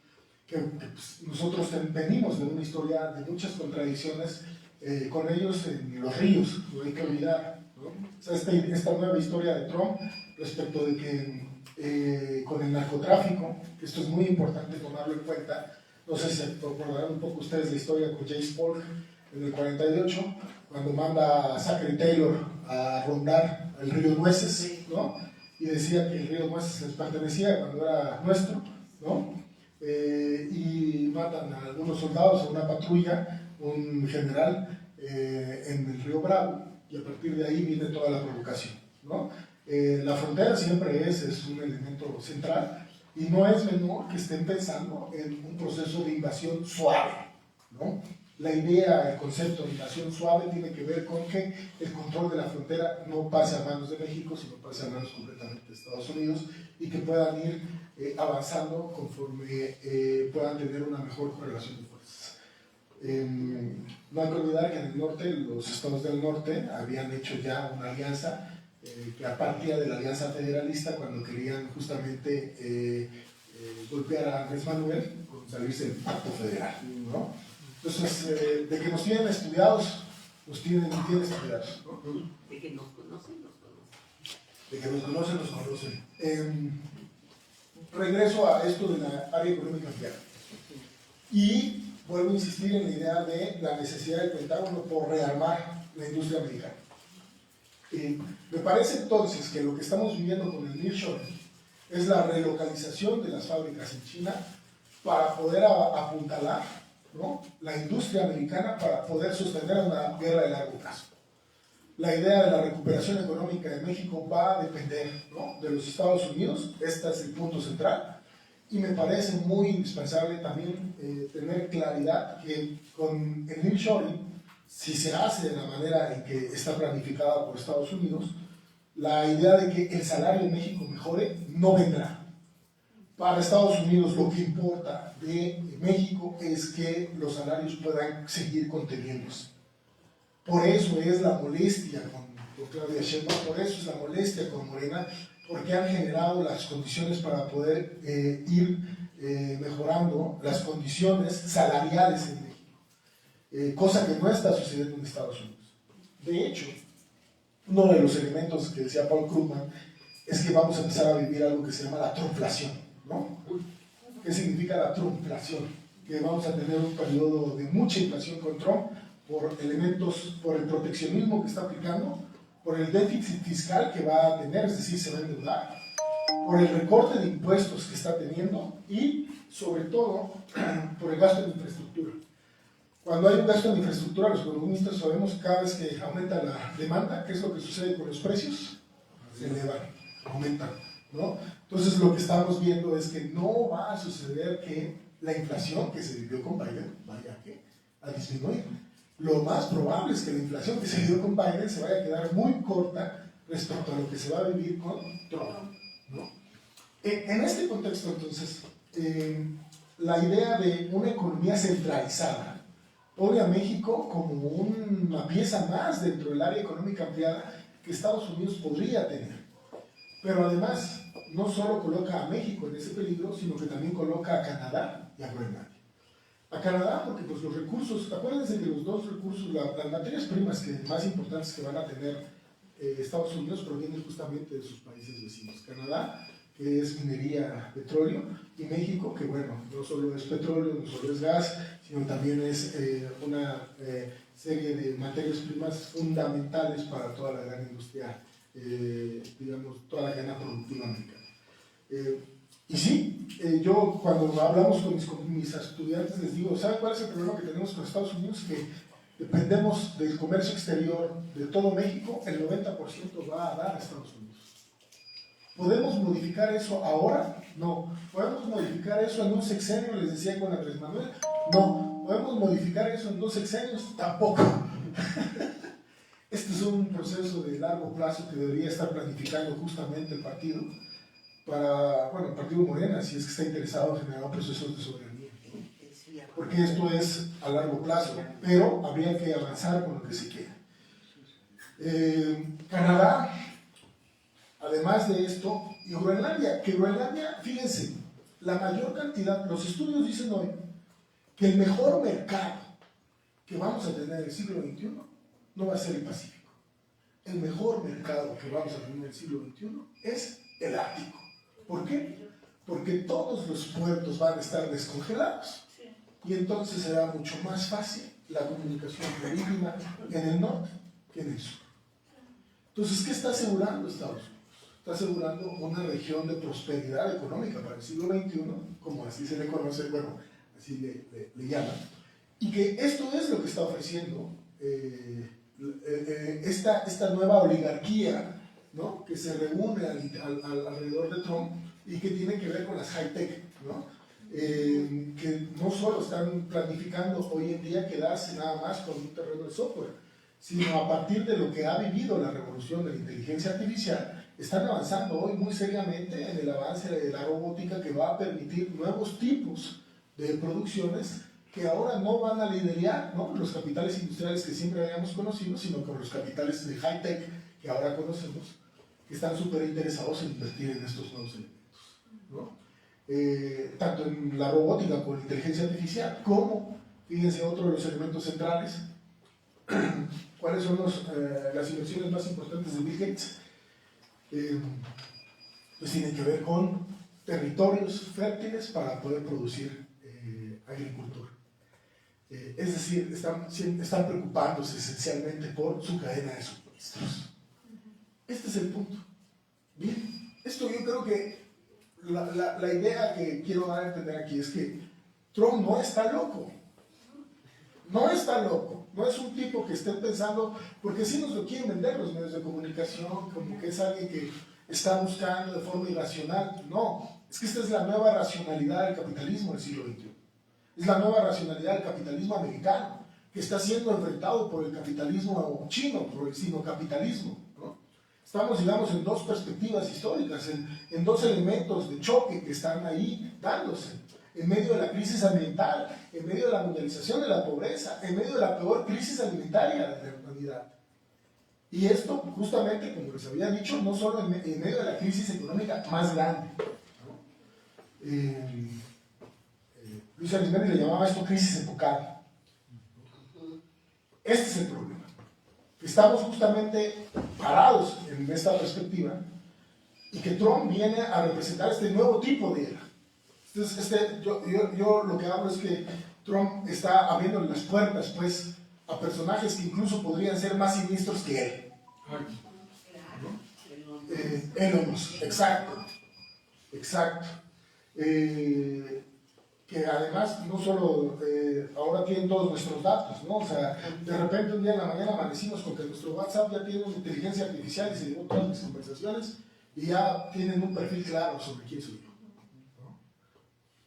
Que pues, nosotros venimos de una historia de muchas contradicciones con ellos en los ríos, no hay que olvidar, ¿no? O sea, esta nueva historia de Trump respecto de que con el narcotráfico, que esto es muy importante tomarlo en cuenta, no sé si recordarán un poco ustedes la historia con James Polk en el 48, cuando manda a Zachary Taylor a rondar el río Nueces, ¿no? Y decía que el río Nueces les pertenecía cuando era nuestro, ¿no? Y matan a algunos soldados, a una patrulla, un general en el río Bravo, y a partir de ahí viene toda la provocación, ¿no? La frontera siempre es un elemento central, y no es menor que estén pensando en un proceso de invasión suave, ¿no? La idea, el concepto de invasión suave tiene que ver con que el control de la frontera no pase a manos de México, sino pase a manos completamente de Estados Unidos, y que puedan ir avanzando conforme puedan tener una mejor correlación de fuerzas. No hay que olvidar que en el norte, los estados del norte habían hecho ya una alianza que partía de la alianza federalista cuando querían justamente golpear a Andrés Manuel con salirse del pacto federal, ¿no? Entonces, de que nos tienen estudiados, nos tienen estudiados, ¿no? De que nos conocen, nos conocen. De que nos conocen, nos conocen. Regreso a esto de la área económica ampliada. Y vuelvo a insistir en la idea de la necesidad del Pentágono por rearmar la industria americana. Me parece entonces que lo que estamos viviendo con el nearshoring es la relocalización de las fábricas en China para poder apuntalar, ¿no?, la industria americana para poder sostener una guerra de largo plazo. La idea de la recuperación económica de México va a depender, ¿no?, de los Estados Unidos. Este es el punto central, y me parece muy indispensable también tener claridad que con el nearshoring, si se hace de la manera en que está planificada por Estados Unidos, la idea de que el salario en México mejore no vendrá. Para Estados Unidos lo que importa de México es que los salarios puedan seguir conteniéndose. Por eso es la molestia con Claudia Sheinbaum, por eso es la molestia con Morena, porque han generado las condiciones para poder ir mejorando las condiciones salariales en México. Cosa que no está sucediendo en Estados Unidos. De hecho, uno de los elementos que decía Paul Krugman es que vamos a empezar a vivir algo que se llama la trumflación, ¿no? ¿Qué significa la trumflación? Que vamos a tener un periodo de mucha inflación con Trump por elementos, por el proteccionismo que está aplicando, por el déficit fiscal que va a tener, es decir, se va a endeudar, por el recorte de impuestos que está teniendo y, sobre todo, por el gasto en infraestructura. Cuando hay un gasto en infraestructura, los economistas sabemos que cada vez que aumenta la demanda, ¿qué es lo que sucede con los precios? Se elevan, aumentan, ¿no? Entonces lo que estamos viendo es que no va a suceder que la inflación que se vivió con Biden vaya a disminuir. Lo más probable es que la inflación que se vivió con Biden se vaya a quedar muy corta respecto a lo que se va a vivir con Trump, ¿no? En este contexto, entonces, la idea de una economía centralizada pone a México como una pieza más dentro del área económica ampliada que Estados Unidos podría tener. Pero además, no solo coloca a México en ese peligro, sino que también coloca a Canadá y a Groenlandia. A Canadá, porque pues los recursos, acuérdense que los dos recursos, las materias primas más importantes que van a tener Estados Unidos provienen justamente de sus países vecinos. Canadá, que es minería, petróleo, y México, que bueno, no solo es petróleo, no solo es gas, sino también es una serie de materias primas fundamentales para toda la gran industria, digamos, toda la cadena productiva americana. Y sí, yo cuando hablamos con mis estudiantes les digo, ¿saben cuál es el problema que tenemos con Estados Unidos? Que dependemos del comercio exterior de todo México, el 90% va a dar a Estados Unidos. ¿Podemos modificar eso ahora? No. ¿Podemos modificar eso en un sexenio? Les decía con Andrés Manuel. No. ¿Podemos modificar eso en 2 sexenios? Tampoco. Este es un proceso de largo plazo que debería estar planificando justamente el partido para, bueno, el partido Morena, si es que está interesado en generar procesos de soberanía. Porque esto es a largo plazo, pero habría que avanzar con lo que se queda. Canadá, además de esto, y Groenlandia, que Groenlandia, fíjense, la mayor cantidad, los estudios dicen hoy que el mejor mercado que vamos a tener en el siglo XXI no va a ser el Pacífico. El mejor mercado que vamos a tener en el siglo XXI es el Ártico. ¿Por qué? Porque todos los puertos van a estar descongelados y entonces será mucho más fácil la comunicación marítima en el norte que en el sur. Entonces, ¿qué está asegurando Estados Unidos? Está asegurando una región de prosperidad económica para el siglo XXI, como así se le conoce, bueno, así le llaman, y que esto es lo que está ofreciendo esta nueva oligarquía, ¿no?, que se reúne alrededor de Trump y que tiene que ver con las high-tech, ¿no? Que no solo están planificando hoy en día quedarse nada más con un terreno de software, sino a partir de lo que ha vivido la revolución de la inteligencia artificial, están avanzando hoy muy seriamente en el avance de la robótica que va a permitir nuevos tipos de producciones que ahora no van a liderar, ¿no?, los capitales industriales que siempre habíamos conocido, sino con los capitales de high-tech que ahora conocemos, que están súper interesados en invertir en estos nuevos elementos, ¿no? Tanto en la robótica como en la inteligencia artificial, como, fíjense, otro de los elementos centrales, ¿cuáles son las inversiones más importantes de Bill Gates? Pues tienen que ver con territorios fértiles para poder producir agricultura. Es decir, están preocupándose esencialmente por su cadena de suministros. Este es el punto. Bien, esto yo creo que la idea que quiero dar a entender aquí es que Trump no está loco. No está loco. No es un tipo que esté pensando, porque sí nos lo quieren vender los medios de comunicación, como que es alguien que está buscando de forma irracional. No, es que esta es la nueva racionalidad del capitalismo del siglo XXI. Es la nueva racionalidad del capitalismo americano, que está siendo enfrentado por el capitalismo chino, por el sinocapitalismo, ¿no? Estamos, digamos, en 2 perspectivas históricas, en 2 elementos de choque que están ahí dándose, en medio de la crisis ambiental, en medio de la mundialización de la pobreza, en medio de la peor crisis alimentaria de la humanidad. Y esto, justamente, como les había dicho, no solo en medio de la crisis económica más grande, ¿no? Luis Arismendi le llamaba esto crisis epocal. Este es el problema. Estamos justamente parados en esta perspectiva y que Trump viene a representar este nuevo tipo de era. Yo lo que hablo es que Trump está abriendo las puertas, pues, a personajes que incluso podrían ser más siniestros que él. ¿No? Elon Musk, exacto. Que además no solo ahora tienen todos nuestros datos, ¿no? O sea, de repente un día en la mañana amanecimos con que nuestro WhatsApp ya tiene una inteligencia artificial y se llevó todas mis conversaciones y ya tienen un perfil claro sobre quién soy yo, ¿no?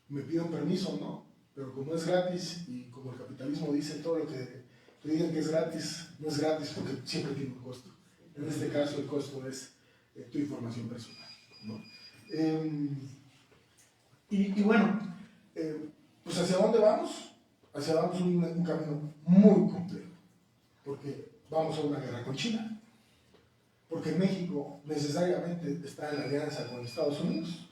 Me piden permiso, ¿no? Pero como es gratis y como el capitalismo dice, todo lo que te digan que es gratis, no es gratis porque siempre tiene un costo. En este caso el costo es tu información personal, ¿no? Y bueno, pues ¿hacia dónde vamos? Hacia vamos un camino muy complejo, porque vamos a una guerra con China, porque México necesariamente está en alianza con Estados Unidos,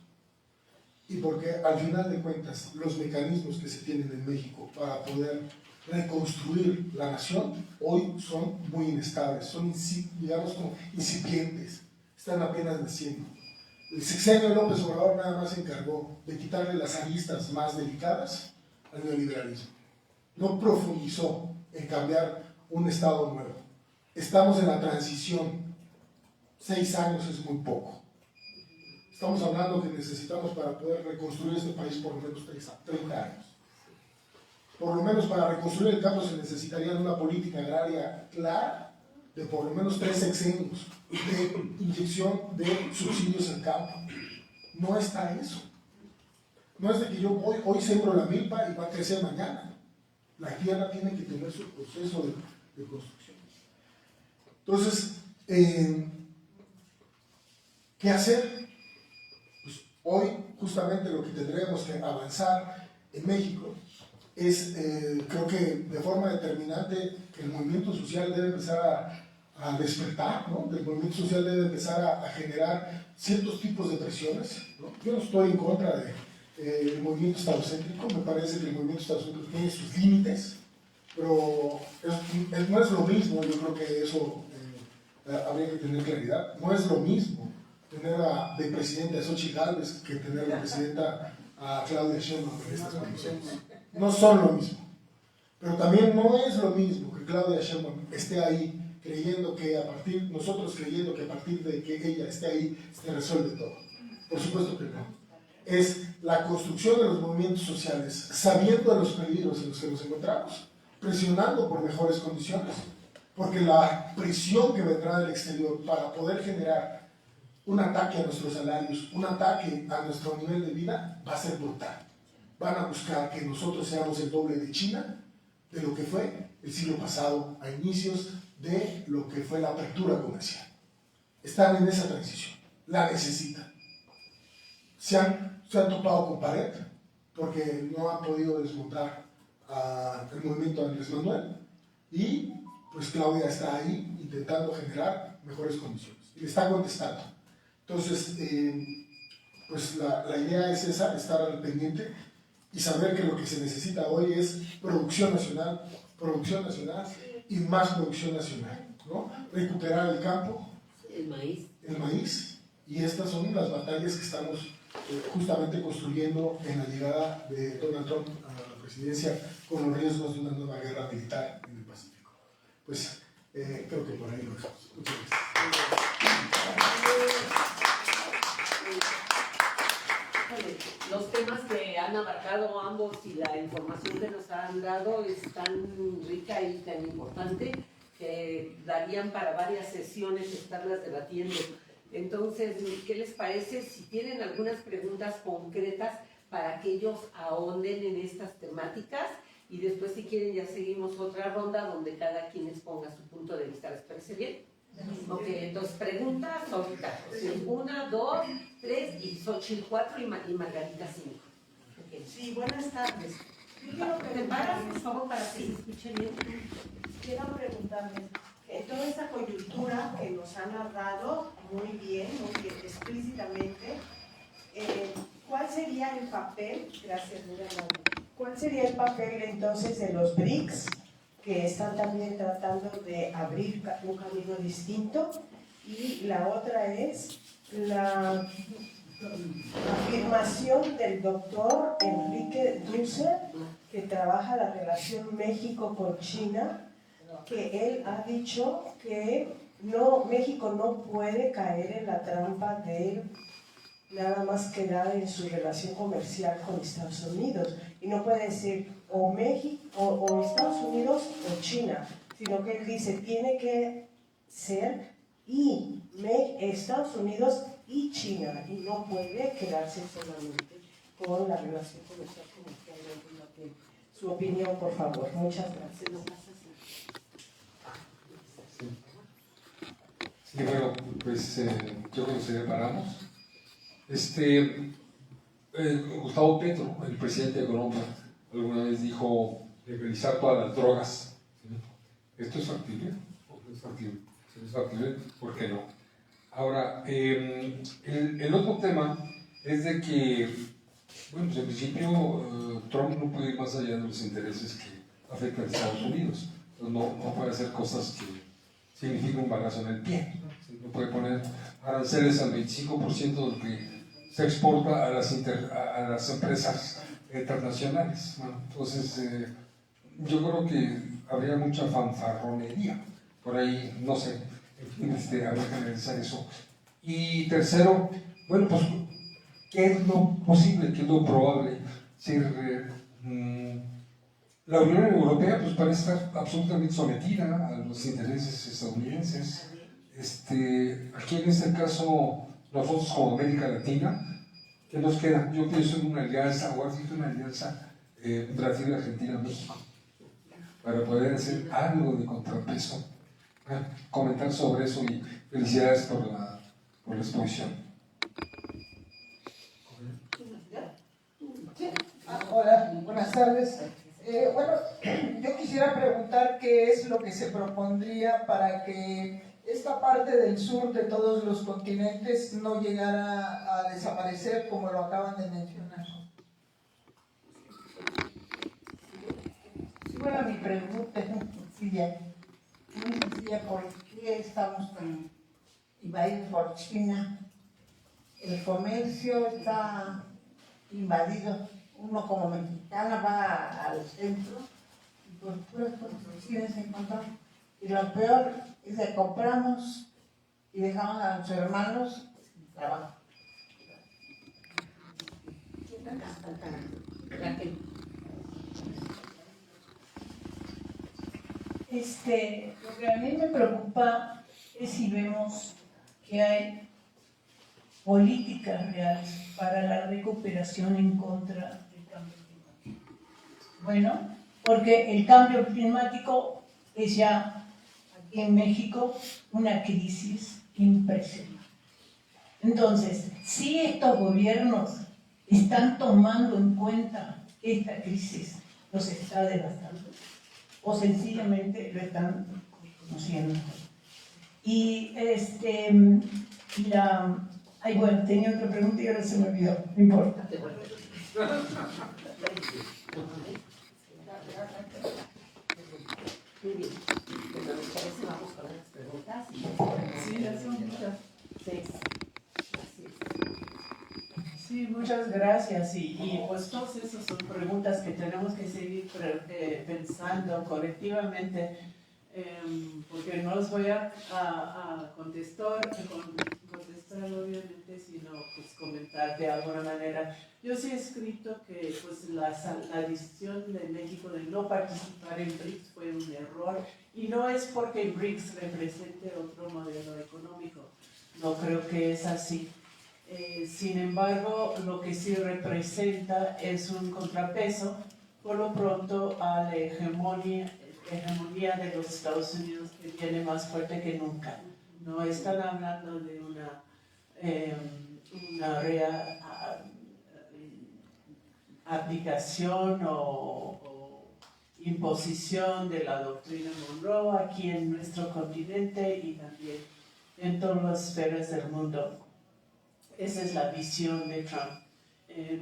y porque al final de cuentas los mecanismos que se tienen en México para poder reconstruir la nación hoy son muy inestables, son digamos como incipientes, están apenas naciendo. El sexenio de López Obrador nada más se encargó de quitarle las aristas más delicadas al neoliberalismo. No profundizó en cambiar un Estado nuevo. Estamos en la transición. 6 años es muy poco. Estamos hablando que necesitamos para poder reconstruir este país por lo menos 30 años. Por lo menos para reconstruir el campo se necesitaría una política agraria clara de por lo menos 3 sexenios de inyección de subsidios al campo. No está eso. No es de que yo hoy sembro la milpa y va a crecer mañana. La tierra tiene que tener su proceso de construcción. Entonces, ¿qué hacer? Pues hoy justamente lo que tendremos que avanzar en México es, creo que de forma determinante, que el movimiento social debe empezar a despertar, ¿no? El movimiento social debe empezar a generar ciertos tipos de presiones, ¿no? Yo no estoy en contra del movimiento estadocéntrico, me parece que el movimiento estadocéntrico tiene sus límites, pero no es lo mismo, yo creo que eso habría que tener claridad, no es lo mismo tener de presidente a Xochitl Gálvez que tener de presidenta a Claudia Sheinbaum en estas condiciones. No son lo mismo. Pero también no es lo mismo que Claudia Sheinbaum esté ahí nosotros creyendo que a partir de que ella esté ahí se resuelve todo. Por supuesto que no. Es la construcción de los movimientos sociales, sabiendo de los peligros en los que nos encontramos, presionando por mejores condiciones. Porque la presión que vendrá del exterior para poder generar un ataque a nuestros salarios, un ataque a nuestro nivel de vida, va a ser brutal. Van a buscar que nosotros seamos el doble de China, de lo que fue el siglo pasado, a inicios de lo que fue la apertura comercial. Están en esa transición, la necesitan. Se han topado con pared, porque no han podido desmontar el movimiento de Andrés Manuel, y pues Claudia está ahí intentando generar mejores condiciones, y le está contestando. Entonces, pues la idea es esa, estar al pendiente, y saber que lo que se necesita hoy es producción nacional y más producción nacional, ¿no? Recuperar el campo, el maíz, y estas son las batallas que estamos justamente construyendo en la llegada de Donald Trump a la presidencia, con los riesgos de una nueva guerra militar en el Pacífico. Pues creo que por ahí lo dejamos. Muchas gracias. Los temas que han abarcado ambos y la información que nos han dado es tan rica y tan importante que darían para varias sesiones estarlas debatiendo. Entonces, ¿qué les parece si tienen algunas preguntas concretas para que ellos ahonden en estas temáticas? Y después, si quieren, ya seguimos otra ronda donde cada quien exponga su punto de vista. ¿Les parece bien? Ok, entonces preguntas ahorita. 1, 2, 3 y Xochitl 4 y Margarita 5. Okay. Sí, buenas tardes. Yo quiero preguntarles, por favor, para que se escuche bien. Quiero preguntarles, en toda esta coyuntura que nos han narrado muy bien explícitamente, ¿cuál sería el papel, gracias, cuál sería el papel entonces de los BRICS, que están también tratando de abrir un camino distinto? Y la otra es la afirmación del doctor Enrique Dussel, que trabaja la relación México con China, que él ha dicho que México no puede caer en la trampa de nada más quedar en su relación comercial con Estados Unidos, y no puede ser o México o Estados Unidos o China, sino que él dice tiene que ser Estados Unidos y China, y no puede quedarse solamente con la relación comercial comercial. Su opinión, por favor. Muchas gracias. Sí, bueno, pues yo creo que separamos. Gustavo Petro, el presidente de Colombia, alguna vez dijo legalizar todas las drogas. ¿Sí? ¿Esto es factible? ¿No es factible? Si no es factible, ¿por qué no? Ahora, el otro tema es de que Bueno, pues en principio Trump no puede ir más allá de los intereses que afectan a Estados Unidos. Entonces, no puede hacer cosas que signifiquen un balazo en el pie. No puede poner aranceles al 25% de lo que se exporta a las empresas internacionales. Bueno, entonces, yo creo que habría mucha fanfarronería por ahí, no sé, en fin, habría que analizar eso. Y tercero, bueno, pues, ¿qué es lo posible, qué es lo probable? Es decir, la Unión Europea pues parece estar absolutamente sometida a los intereses estadounidenses. Aquí en este caso, nosotros como América Latina, ¿qué nos queda? Yo pienso en una alianza, o así una alianza Brasil, Argentina, México, para poder hacer algo de contrapeso. Comentar sobre eso y felicidades por la exposición. Hola, buenas tardes. Bueno, yo quisiera preguntar qué es lo que se propondría para que esta parte del sur de todos los continentes no llegara a desaparecer como lo acaban de mencionar. Sí, bueno, mi pregunta es muy sencilla, ¿por qué estamos tan invadidos por China? El comercio está invadido. Uno como mexicana va al centro y por puras construcciones encontramos. Y lo peor es que compramos y dejamos a nuestros hermanos sin trabajo. Lo que a mí me preocupa es si vemos que hay políticas reales para la recuperación en contra del cambio climático. Bueno, porque el cambio climático es ya aquí en México una crisis impresionante. Entonces, si estos gobiernos están tomando en cuenta esta crisis, los está devastando, o sencillamente lo están desconociendo. Y bueno, tenía otra pregunta y ahora se me olvidó, no importa. Sí, ya son muchas. Sí, muchas gracias. Y pues todas esas son preguntas que tenemos que seguir pensando colectivamente, porque no los voy a contestar obviamente, sino pues comentar de alguna manera. Yo sí he escrito que pues la decisión de México de no participar en BRICS fue un error, y no es porque BRICS represente otro modelo económico, no creo que es así. Sin embargo, lo que sí representa es un contrapeso, por lo pronto, a la hegemonía de los Estados Unidos, que viene más fuerte que nunca. No están hablando de una real aplicación o imposición de la doctrina Monroe aquí en nuestro continente y también en todas las esferas del mundo. Esa es la visión de Trump,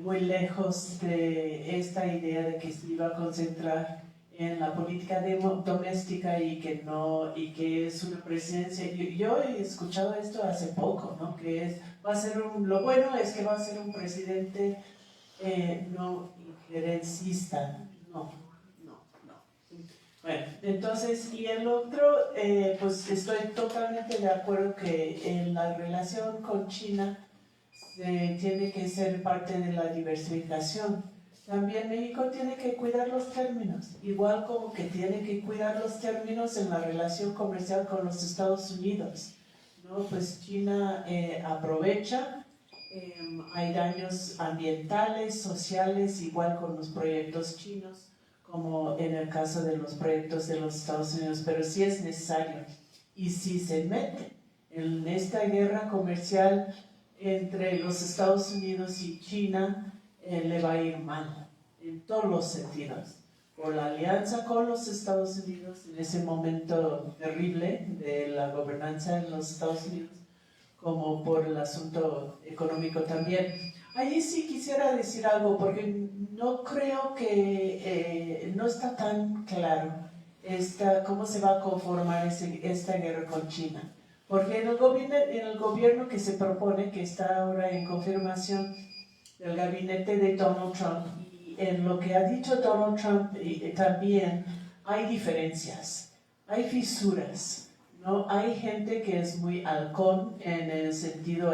muy lejos de esta idea de que se iba a concentrar en la política doméstica y que es una presidencia. Yo he escuchado esto hace poco, ¿no? Lo bueno es que va a ser un presidente no injerencista. No. Bueno, entonces, y el otro, pues estoy totalmente de acuerdo que en la relación con China tiene que ser parte de la diversificación. También México tiene que cuidar los términos, igual como que tiene que cuidar los términos en la relación comercial con los Estados Unidos, ¿no? Pues China aprovecha, hay daños ambientales, sociales, igual con los proyectos chinos, como en el caso de los proyectos de los Estados Unidos, pero sí es necesario. Y si se mete en esta guerra comercial entre los Estados Unidos y China, le va a ir mal, en todos los sentidos. Por la alianza con los Estados Unidos en ese momento terrible de la gobernanza en los Estados Unidos, como por el asunto económico también. Allí sí quisiera decir algo, porque no creo que no está tan claro cómo se va a conformar esta guerra con China. Porque en el gobierno que se propone, que está ahora en confirmación del gabinete de Donald Trump, y en lo que ha dicho Donald Trump también hay diferencias, hay fisuras, ¿no? Hay gente que es muy halcón en el sentido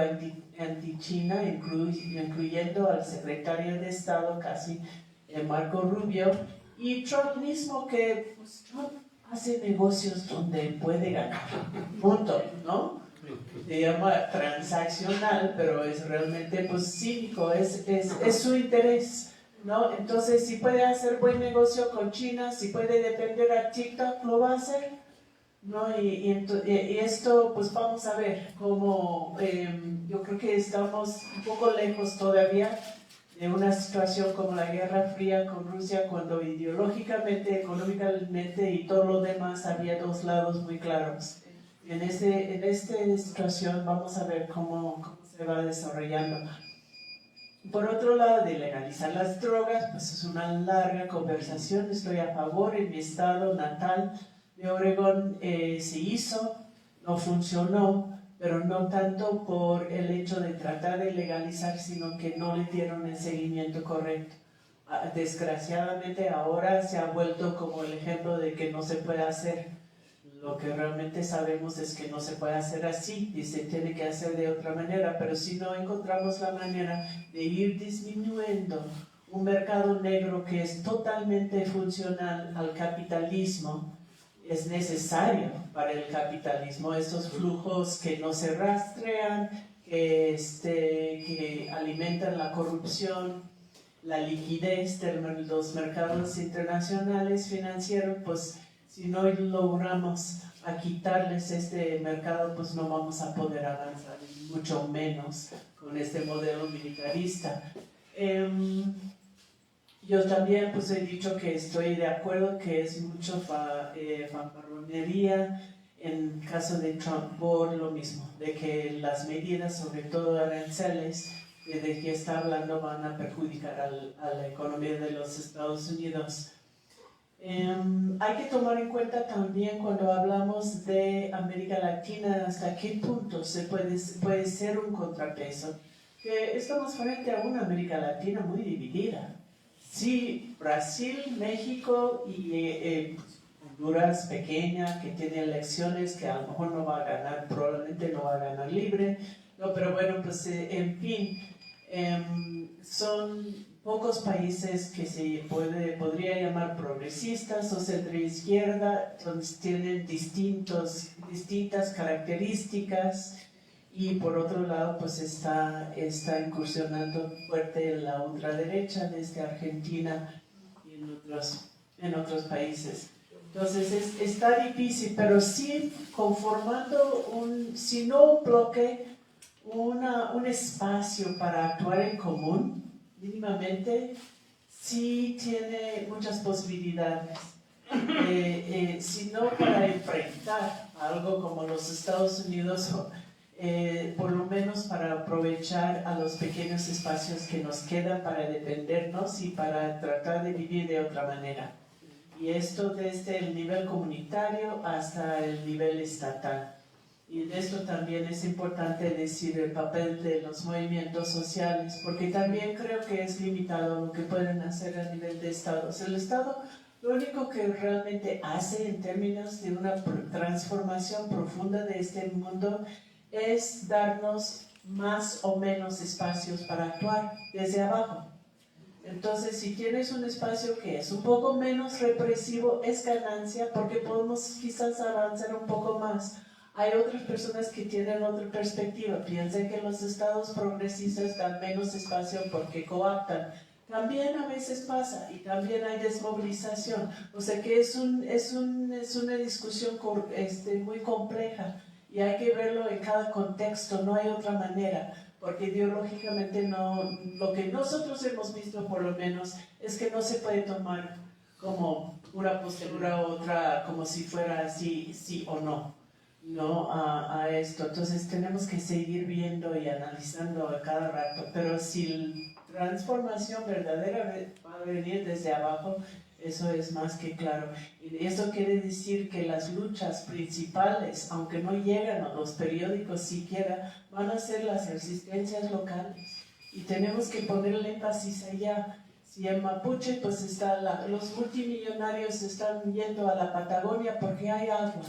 anti-China, incluyendo al secretario de Estado casi, Marco Rubio, y Trump mismo, que pues, Trump hace negocios donde puede ganar, punto, ¿no? Se llama transaccional, pero es realmente pues cínico, es su interés, ¿no? Entonces, si puede hacer buen negocio con China, si puede defender a TikTok, lo va a hacer, ¿no? Y esto, pues vamos a ver cómo, yo creo que estamos un poco lejos todavía de una situación como la Guerra Fría con Rusia, cuando ideológicamente, económicamente y todo lo demás había dos lados muy claros. En esta situación vamos a ver cómo se va desarrollando. Por otro lado, de legalizar las drogas, pues es una larga conversación. Estoy a favor. En mi estado natal de Oregón se hizo, no funcionó, pero no tanto por el hecho de tratar de legalizar, sino que no le dieron el seguimiento correcto. Desgraciadamente ahora se ha vuelto como el ejemplo de que no se puede hacer. Lo que realmente sabemos es que no se puede hacer así y se tiene que hacer de otra manera, pero si no encontramos la manera de ir disminuyendo un mercado negro que es totalmente funcional al capitalismo, es necesario para el capitalismo, esos flujos que no se rastrean, que alimentan la corrupción, la liquidez de los mercados internacionales financieros, pues si no logramos a quitarles este mercado, pues no vamos a poder avanzar, mucho menos con este modelo militarista. Yo también pues he dicho que estoy de acuerdo que es mucho fanfarronería en caso de Trump por lo mismo, de que las medidas, sobre todo aranceles, de que está hablando van a perjudicar a la economía de los Estados Unidos. Hay que tomar en cuenta también cuando hablamos de América Latina hasta qué punto se puede ser un contrapeso, que estamos frente a una América Latina muy dividida. Sí, Brasil, México y Honduras pequeña, que tiene elecciones que a lo mejor no va a ganar, probablemente no va a ganar libre, no, pero bueno, pues en fin, son pocos países que se podría llamar progresistas o centro-izquierda, donde tienen distintas características, y por otro lado pues está incursionando fuerte en la ultraderecha desde Argentina y en otros países. Entonces está difícil, pero sí conformando si no un bloque, un espacio para actuar en común, mínimamente, sí tiene muchas posibilidades. Si no para enfrentar algo como los Estados Unidos, por lo menos para aprovechar a los pequeños espacios que nos quedan para defendernos y para tratar de vivir de otra manera. Y esto desde el nivel comunitario hasta el nivel estatal. Y en esto también es importante decir el papel de los movimientos sociales, porque también creo que es limitado lo que pueden hacer a nivel de estados. El Estado lo único que realmente hace en términos de una transformación profunda de este mundo es darnos más o menos espacios para actuar desde abajo. Entonces, si tienes un espacio que es un poco menos represivo, es ganancia porque podemos quizás avanzar un poco más. Hay otras personas que tienen otra perspectiva, piensan que los estados progresistas dan menos espacio porque coaptan. También a veces pasa y también hay desmovilización. O sea que es una discusión muy compleja y hay que verlo en cada contexto, no hay otra manera. Porque ideológicamente lo que nosotros hemos visto por lo menos es que no se puede tomar como una postura u otra como si fuera sí o no. ¿no? A esto. Entonces tenemos que seguir viendo y analizando a cada rato. Pero si la transformación verdadera va a venir desde abajo, eso es más que claro. Y eso quiere decir que las luchas principales, aunque no llegan a los periódicos siquiera, van a ser las resistencias locales. Y tenemos que poner el énfasis allá. Si en Mapuche, pues los multimillonarios están yendo a la Patagonia porque hay agua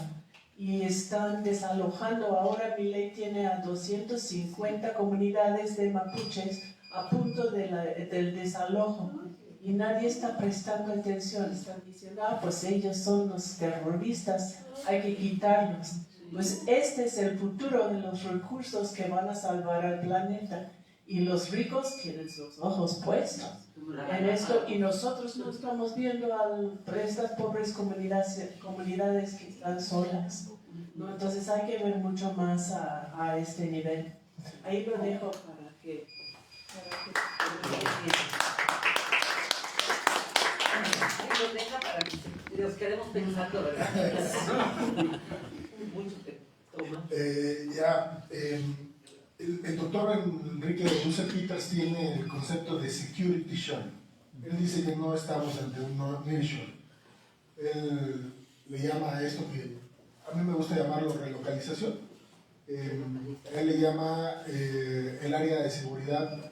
y están desalojando. Ahora Milei tiene a 250 comunidades de mapuches a punto del desalojo y nadie está prestando atención. Están diciendo, pues ellos son los terroristas, hay que quitarlos. Pues este es el futuro de los recursos que van a salvar al planeta. Y los ricos tienen sus ojos puestos en esto y nosotros no estamos viendo a estas pobres comunidades que están solas, ¿no? Entonces hay que ver mucho más a este nivel. Ahí lo dejo para que Nos deja para que nos quedemos pensando, ¿verdad? Mucho que toma. El doctor Enrique Dussel Peters tiene el concepto de security shock. Él dice que no estamos ante un nearshoring. Él le llama a esto que a mí me gusta llamarlo relocalización. Él le llama el área de seguridad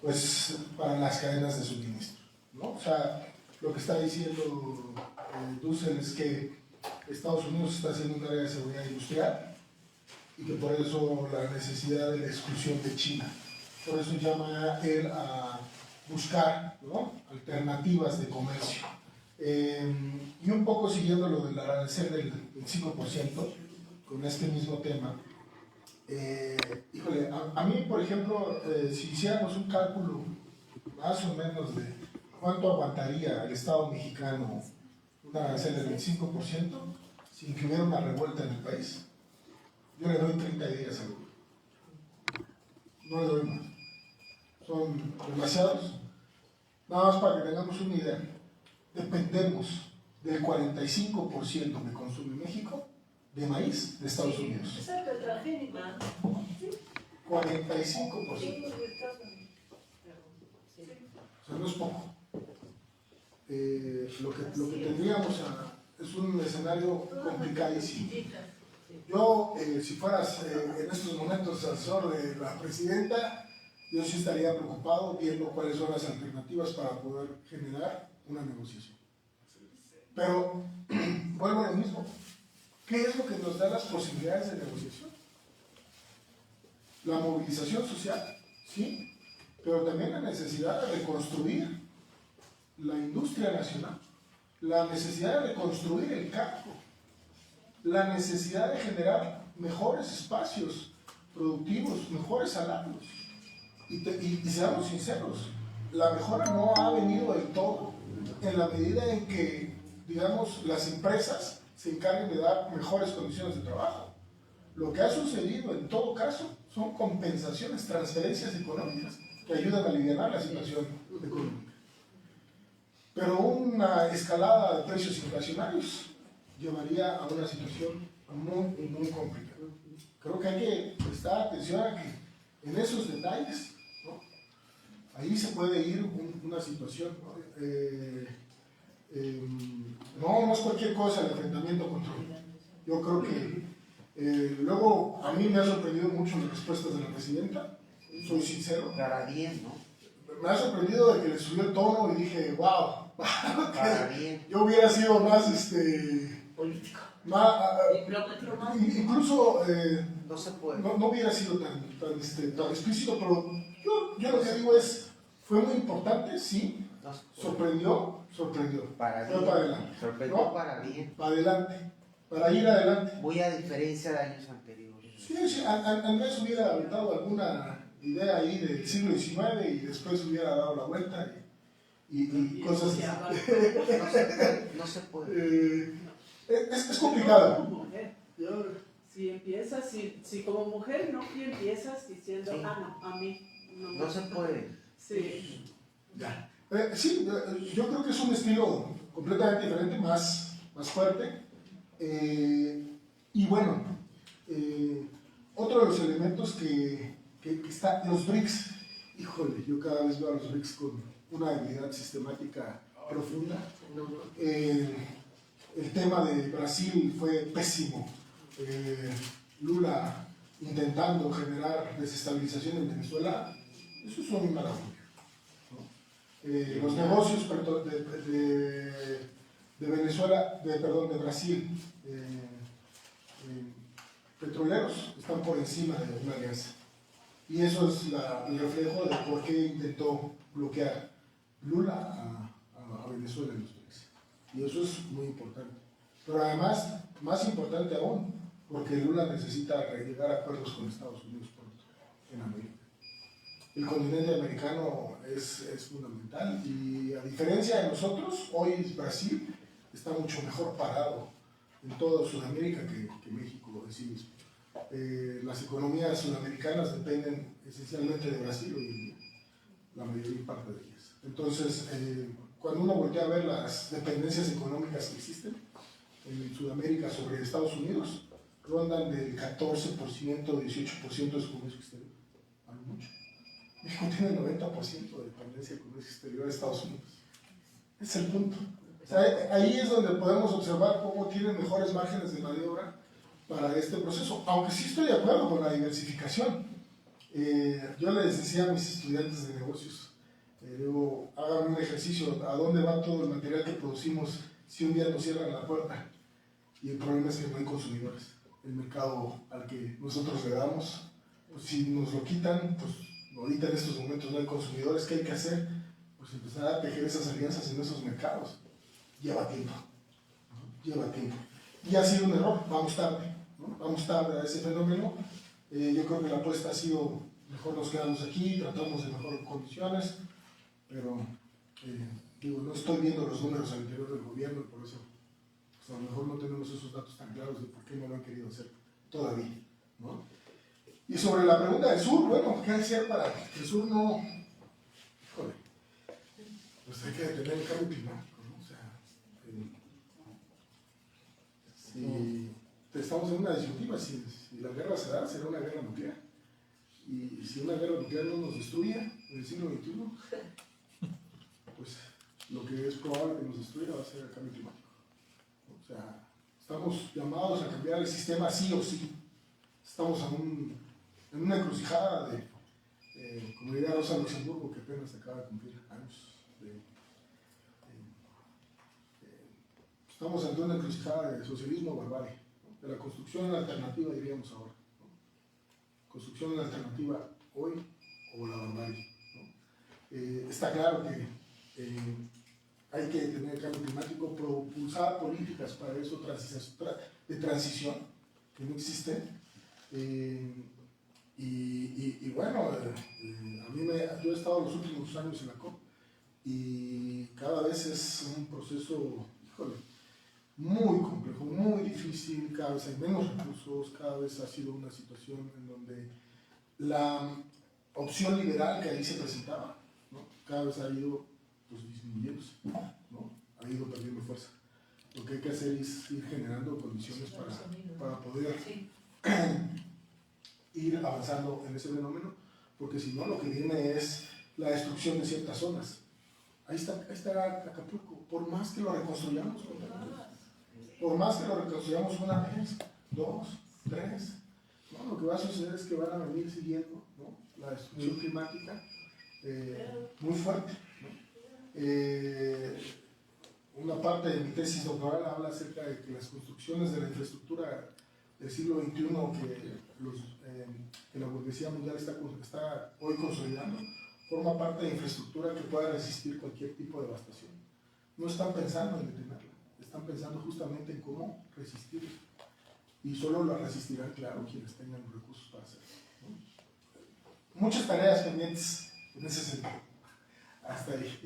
pues para las cadenas de suministro, ¿no? O sea, lo que está diciendo Dussel es que Estados Unidos está haciendo un área de seguridad industrial y que por eso la necesidad de la exclusión de China. Por eso llama él a buscar, ¿no?, alternativas de comercio. Y un poco siguiendo lo del arancel del 5%, con este mismo tema, híjole, a mí, por ejemplo, si hiciéramos un cálculo más o menos de cuánto aguantaría el Estado mexicano un arancel del 25% sin que hubiera una revuelta en el país, yo le doy 30 días al gobierno. No le doy más. Son demasiados. Nada más para que tengamos una idea. Dependemos del 45% que consume México de maíz de Estados Unidos. Exacto, transgénica. 45%. O sea, no es poco. Lo que tendríamos es un escenario complicadísimo. Yo, si fueras en estos momentos asesor de la presidenta, yo sí estaría preocupado viendo cuáles son las alternativas para poder generar una negociación. Pero, vuelvo a lo mismo. ¿Qué es lo que nos da las posibilidades de negociación? La movilización social, sí, pero también la necesidad de reconstruir la industria nacional, la necesidad de reconstruir el campo, la necesidad de generar mejores espacios productivos, mejores salarios. Y seamos sinceros, la mejora no ha venido del todo, en la medida en que, digamos, las empresas se encarguen de dar mejores condiciones de trabajo. Lo que ha sucedido en todo caso son compensaciones, transferencias económicas que ayudan a aliviar la situación económica. Pero una escalada de precios inflacionarios llevaría a una situación muy complicada. Creo que hay que prestar atención a que en esos detalles, ¿no?, ahí se puede ir una situación, ¿no? No es cualquier cosa el enfrentamiento contra. Yo creo que luego a mí me ha sorprendido mucho las respuestas de la presidenta, soy sincero. Para bien, ¿no? Me ha sorprendido de que le subió el tono y dije, wow, Para bien. yo hubiera sido más Político. Incluso No se puede. no hubiera sido tan explícito, pero yo lo que digo es, fue muy importante, sí, No se puede. sorprendió, Para fue bien. para adelante, Sorprendió ¿no? para bien. Para adelante, para ir adelante. Muy a diferencia de años anteriores. Sí, Andrés hubiera aventado alguna idea ahí del siglo XIX y después hubiera dado la vuelta y cosas así. No se puede. Es complicado. Como mujer. Si empiezas, si como mujer no empiezas diciendo, Sí. no, a mí No se puede. Sí. Ya. Sí, yo creo que es un estilo completamente diferente, más fuerte. Y bueno, otro de los elementos que está, los BRICS, híjole, yo cada vez veo a los BRICS con una habilidad sistemática profunda. El tema de Brasil fue pésimo. Lula intentando generar desestabilización en Venezuela, eso es un mal augurio, ¿no? Los negocios de Venezuela, de Brasil, petroleros, están por encima de una alianza. Y eso es el reflejo de por qué intentó bloquear Lula a Venezuela en los BRICS. Y eso es muy importante. Pero además, más importante aún, porque Lula necesita llegar a acuerdos con Estados Unidos pronto, en América. El continente americano es fundamental y a diferencia de nosotros, hoy Brasil está mucho mejor parado en toda Sudamérica que México en sí mismo. Las economías sudamericanas dependen esencialmente de Brasil hoy en día, la mayor parte de ellas. Entonces, cuando uno voltea a ver las dependencias económicas que existen en Sudamérica sobre Estados Unidos, rondan del 14%, 18% de su comercio exterior. Vale mucho. México tiene el 90% de dependencia de comercio exterior de Estados Unidos. Ese es el punto. O sea, ahí es donde podemos observar cómo tienen mejores márgenes de maniobra para este proceso, aunque sí estoy de acuerdo con la diversificación. Yo les decía a mis estudiantes de negocios, digo, hagan un ejercicio, ¿a dónde va todo el material que producimos si un día nos cierran la puerta? Y el problema es que no hay consumidores. El mercado al que nosotros le damos, pues si nos lo quitan, pues ahorita en estos momentos no hay consumidores, ¿qué hay que hacer? Pues empezar a tejer esas alianzas en esos mercados. Lleva tiempo, ¿no? Lleva tiempo. Y ha sido un error, vamos tarde, ¿no? Vamos tarde a ese fenómeno. Yo creo que la apuesta ha sido, mejor nos quedamos aquí, tratamos de mejores condiciones, pero digo, no estoy viendo los números al interior del gobierno y por eso pues a lo mejor no tenemos esos datos tan claros de por qué no lo han querido hacer todavía, ¿no? Y sobre la pregunta del sur, bueno, ¿qué hacer para que el sur no... Híjole, pues hay que detener el cambio climático, ¿no? O sea, si estamos en una disyuntiva, si la guerra se da, será una guerra nuclear. Y si una guerra nuclear no nos destruye en el siglo XXI, pues lo que es probable que nos destruya va a ser el cambio climático. O sea, estamos llamados a cambiar el sistema sí o sí. Estamos en una encrucijada de, como diría Rosa Luxemburgo, que apenas acaba de cumplir años. Estamos ante una encrucijada de socialismo o barbarie, ¿no? De la construcción alternativa, diríamos ahora, ¿no? Construcción alternativa hoy o la barbarie, ¿no? Está claro que hay que tener el cambio climático, propulsar políticas para eso de transición que no existen. Y bueno, yo he estado los últimos años en la COP y cada vez es un proceso, híjole, muy complejo, muy difícil, cada vez hay menos recursos, cada vez ha sido una situación en donde la opción liberal que ahí se presentaba, ¿no? Cada vez ha ido pues, disminuyéndose, ¿no? Ha ido perdiendo fuerza. Lo que hay que hacer es ir generando condiciones para poder ir avanzando en ese fenómeno, porque si no lo que viene es la destrucción de ciertas zonas. Ahí está Acapulco, por más que lo reconstruyamos, por más que lo reconstruyamos una vez, dos, tres, ¿no? Lo que va a suceder es que van a venir siguiendo, ¿no? La destrucción climática muy fuerte, ¿no? Una parte de mi tesis doctoral habla acerca de que las construcciones de la infraestructura del siglo XXI que la burguesía mundial está hoy consolidando, forma parte de infraestructura que pueda resistir cualquier tipo de devastación. No están pensando en detenerla, están pensando justamente en cómo resistirla. Y solo la resistirán, claro, quienes tengan recursos para hacerlo, ¿no? Muchas tareas pendientes en ese sentido. Hasta ahí.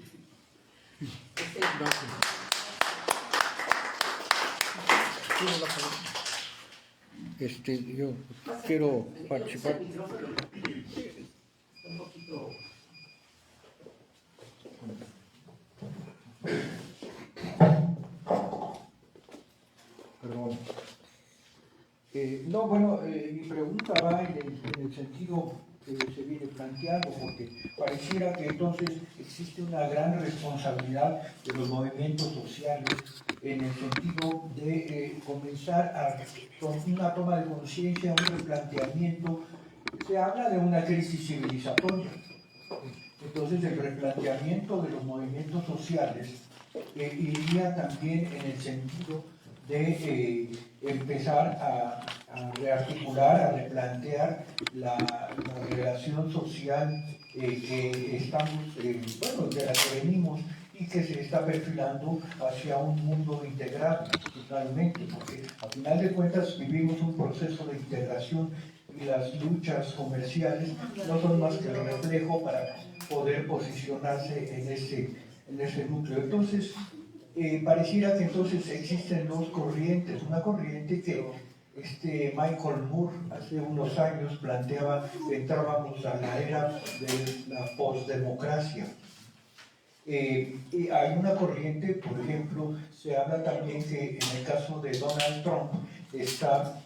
Gracias. Yo quiero participar. Un poquito. Perdón. No, bueno, mi pregunta va en el sentido que se viene planteando, porque pareciera que entonces existe una gran responsabilidad de los movimientos sociales en el sentido de comenzar con una toma de conciencia, un replanteamiento. Se habla de una crisis civilizatoria. Entonces el replanteamiento de los movimientos sociales iría también en el sentido de empezar a rearticular, a replantear la relación social que estamos, bueno, de la que venimos y que se está perfilando hacia un mundo integrado totalmente, porque a final de cuentas vivimos un proceso de integración y las luchas comerciales no son más que el reflejo para poder posicionarse en ese núcleo. Entonces, pareciera que entonces existen dos corrientes. Una corriente que Michael Moore hace unos años planteaba que entrábamos a la era de la postdemocracia. Y hay una corriente, por ejemplo, se habla también que en el caso de Donald Trump está,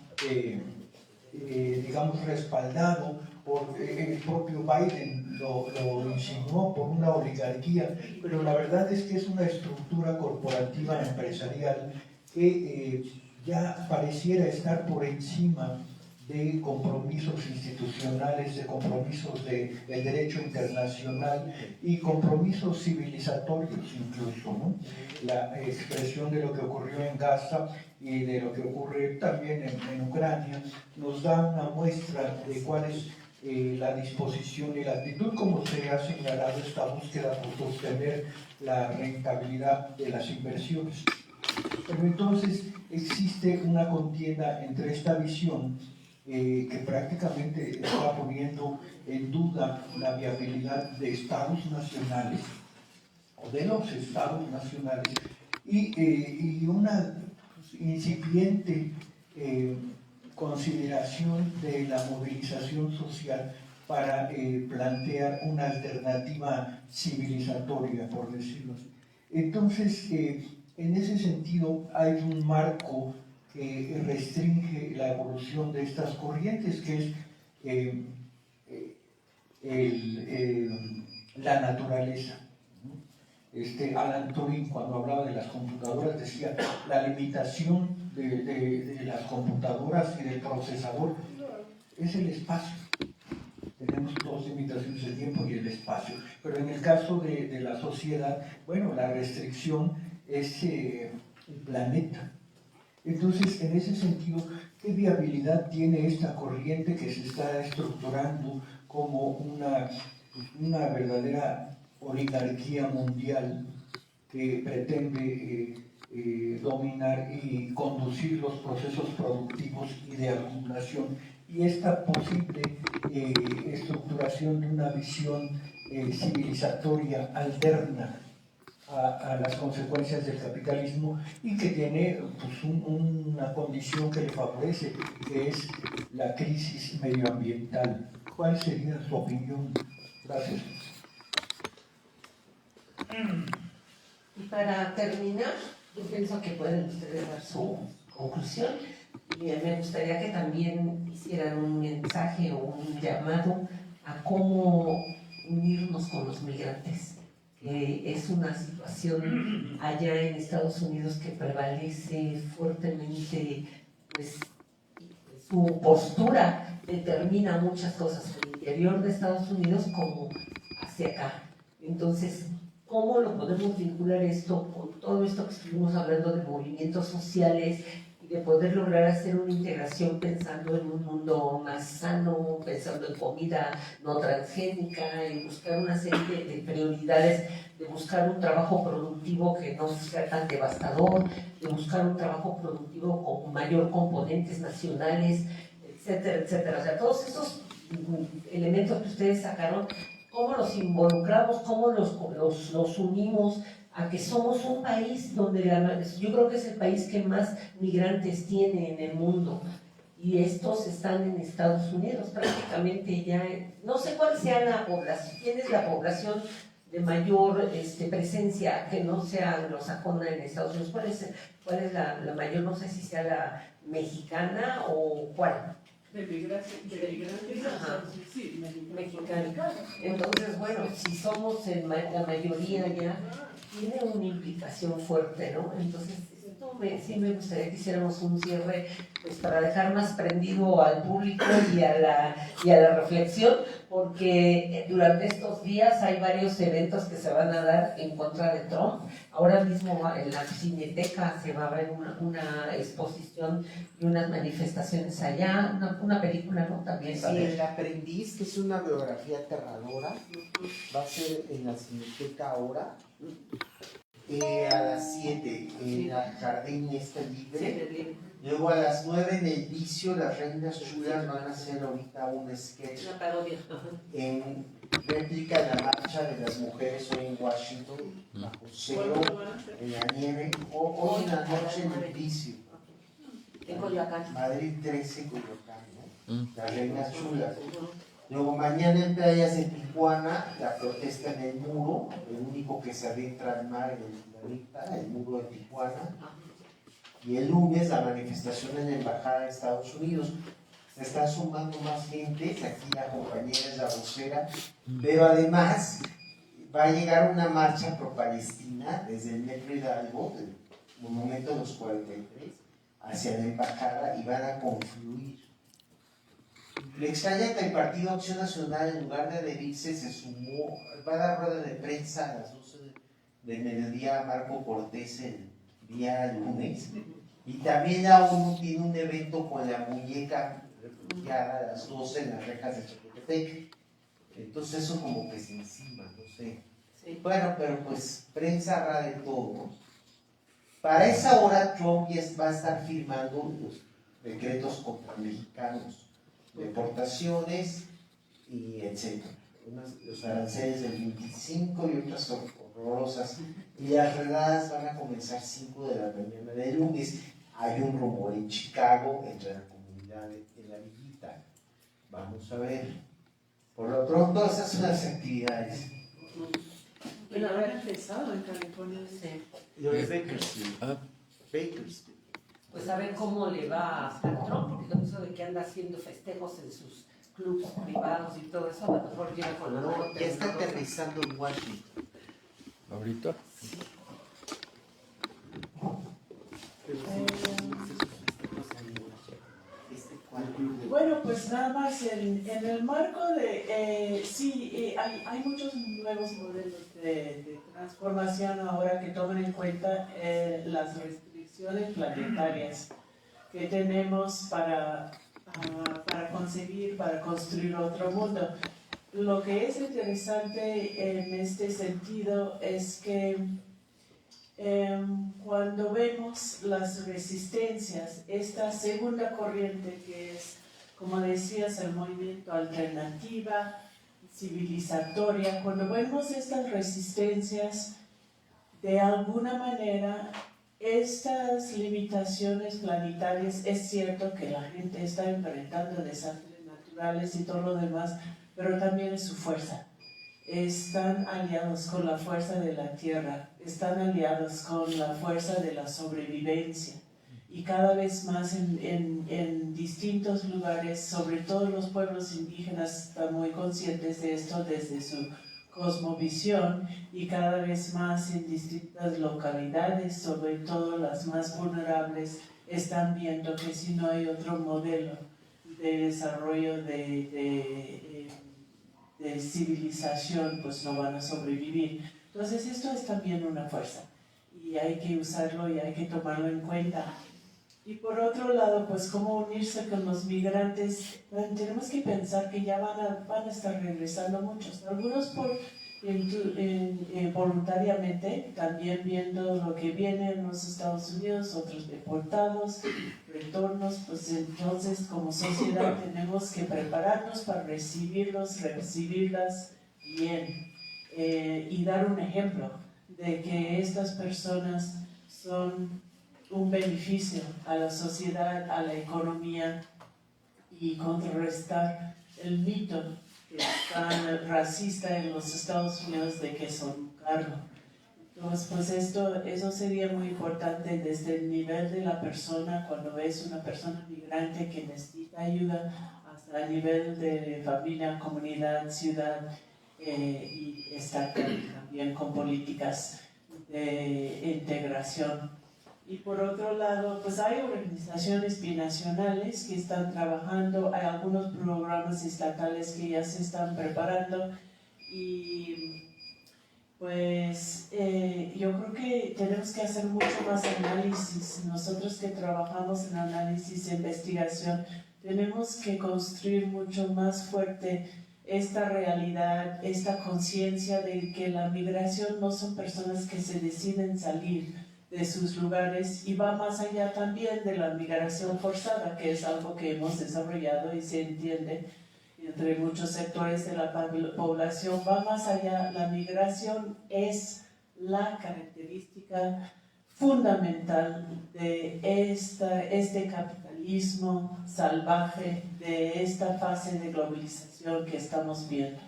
digamos, respaldado por el propio Biden, lo insinuó por una oligarquía, pero la verdad es que es una estructura corporativa empresarial que ya pareciera estar por encima de compromisos institucionales, de compromisos del derecho internacional y compromisos civilizatorios incluso, ¿no? La expresión de lo que ocurrió en Gaza y de lo que ocurre también en Ucrania nos da una muestra de cuál es la disposición y la actitud, como se ha señalado, esta búsqueda por sostener la rentabilidad de las inversiones. Pero entonces existe una contienda entre esta visión que prácticamente está poniendo en duda la viabilidad de estados nacionales o de los estados nacionales y una incipiente consideración de la movilización social para plantear una alternativa civilizatoria, por decirlo así. Entonces, en ese sentido, hay un marco que restringe la evolución de estas corrientes, que es la naturaleza. Alan Turing, cuando hablaba de las computadoras, decía la limitación de las computadoras y del procesador es el espacio. Tenemos dos limitaciones, el tiempo y el espacio. Pero en el caso de la sociedad, bueno, la restricción es el planeta. Entonces, en ese sentido, ¿qué viabilidad tiene esta corriente que se está estructurando como una verdadera oligarquía mundial que pretende dominar y conducir los procesos productivos y de acumulación? Y esta posible estructuración de una visión civilizatoria alterna a las consecuencias del capitalismo y que tiene pues, una condición que le favorece, que es la crisis medioambiental. ¿Cuál sería su opinión? Gracias. Y para terminar, yo pienso que pueden ustedes dar su conclusión. Y me gustaría que también hicieran un mensaje o un llamado a cómo unirnos con los migrantes. Es una situación allá en Estados Unidos que prevalece fuertemente, pues su postura determina muchas cosas en el interior de Estados Unidos como hacia acá. Entonces, ¿cómo lo podemos vincular esto con todo esto que estuvimos hablando de movimientos sociales y de poder lograr hacer una integración pensando en un mundo más sano, pensando en comida no transgénica, en buscar una serie de prioridades, de buscar un trabajo productivo que no sea tan devastador, de buscar un trabajo productivo con mayor componentes nacionales, etcétera, etcétera? O sea, todos esos elementos que ustedes sacaron, ¿cómo los involucramos, cómo los unimos a que somos un país donde yo creo que es el país que más migrantes tiene en el mundo? Y estos están en Estados Unidos, prácticamente ya, no sé cuál sea la población, quién es la población mayor presencia que no sea anglosajona en Estados Unidos? ¿Cuál es la mayor? No sé si sea la mexicana o cuál. De migrantes, sí, Mexicana. Entonces, bueno, si somos la mayoría ya, tiene una implicación fuerte, ¿no? Entonces, sí me gustaría que hiciéramos un cierre, pues para dejar más prendido al público y a la reflexión, porque durante estos días hay varios eventos que se van a dar en contra de Trump. Ahora mismo en la Cineteca se va a ver una exposición y unas manifestaciones allá, una película, ¿no? También va a Sí, haber. El Aprendiz, que es una biografía aterradora, va a ser en la Cineteca ahora, a las 7, en la Jardín Libre. Luego a las 9 en El Vicio, las Reinas Chulas van a hacer ahorita un sketch Una parodia. en réplica de la marcha de las mujeres hoy en Washington, bajo cero, en la nieve, hoy en la noche en El Vicio. En Coyoacán. Madrid 13, Coyoacán, ¿no? Las Reinas Chulas. Luego mañana en playas de Tijuana, la protesta en el muro, el único que se adentra al mar en el planeta, el muro de Tijuana. Y el lunes la manifestación en la Embajada de Estados Unidos. Se está sumando más gente, aquí la compañera es la vocera, pero además va a llegar una marcha pro-palestina desde el Metro Hidalgo, del Monumento de los 43, hacia la Embajada y van a confluir. Le extraña que el Partido Acción Nacional, en lugar de adherirse, se sumó, va a dar rueda de prensa a las 12 del mediodía a Marco Cortés el día lunes. Y también la ONU tiene un evento con la muñeca refugiada a las 12 en las rejas de Chapultepec. Entonces eso como que se encima, no sé. Sí. Bueno, pero pues prensa rara de todo. Para esa hora Trump ya va a estar firmando los decretos contra mexicanos, deportaciones y etcétera. Los aranceles del 25 y otras horrorosas. Y las redadas van a comenzar 5 de la mañana del lunes. Hay un rumor en Chicago entre la comunidad de la villita. Vamos a ver. Por lo pronto esas son las actividades. Bueno, haber empezado en California. Sí. Lo de Bakersfield. Bakersfield. Pues a ver cómo le va a Trump, porque con eso de que anda haciendo festejos en sus clubes privados y todo eso, a lo mejor llega con la No, mano. ya está aterrizando en Washington. ¿Ahorita? Bueno, pues nada más en el marco de, hay muchos nuevos modelos de transformación ahora que toman en cuenta las restricciones planetarias que tenemos para concebir, para construir otro mundo. Lo que es interesante en este sentido es que cuando vemos las resistencias, esta segunda corriente que es, como decías, el movimiento alternativa, civilizatoria, cuando vemos estas resistencias, de alguna manera, estas limitaciones planetarias, es cierto que la gente está enfrentando desastres naturales y todo lo demás, pero también es su fuerza. Están aliados con la fuerza de la tierra, están aliados con la fuerza de la sobrevivencia. Y cada vez más en distintos lugares, sobre todo los pueblos indígenas, están muy conscientes de esto desde su cosmovisión, y cada vez más en distintas localidades, sobre todo las más vulnerables, están viendo que si no hay otro modelo de desarrollo de civilización, pues no van a sobrevivir. Entonces esto es también una fuerza y hay que usarlo y hay que tomarlo en cuenta. Y por otro lado, pues cómo unirse con los migrantes. Bueno, tenemos que pensar que ya van a estar regresando muchos, algunos voluntariamente, también viendo lo que viene en los Estados Unidos, otros deportados, retornos. Pues entonces como sociedad tenemos que prepararnos para recibirlas bien, y dar un ejemplo de que estas personas son un beneficio a la sociedad, a la economía, y contrarrestar el mito que es tan racista en los Estados Unidos de que son un cargo. Entonces, pues eso sería muy importante desde el nivel de la persona, cuando ves una persona migrante que necesita ayuda, hasta el nivel de familia, comunidad, ciudad, y estar también con políticas de integración. Y por otro lado, pues hay organizaciones binacionales que están trabajando, hay algunos programas estatales que ya se están preparando y pues yo creo que tenemos que hacer mucho más análisis. Nosotros que trabajamos en análisis e investigación, tenemos que construir mucho más fuerte esta realidad, esta conciencia de que la migración no son personas que se deciden salir de sus lugares y va más allá también de la migración forzada, que es algo que hemos desarrollado y se entiende entre muchos sectores de la población, va más allá. La migración es la característica fundamental de este capitalismo salvaje, de esta fase de globalización que estamos viendo.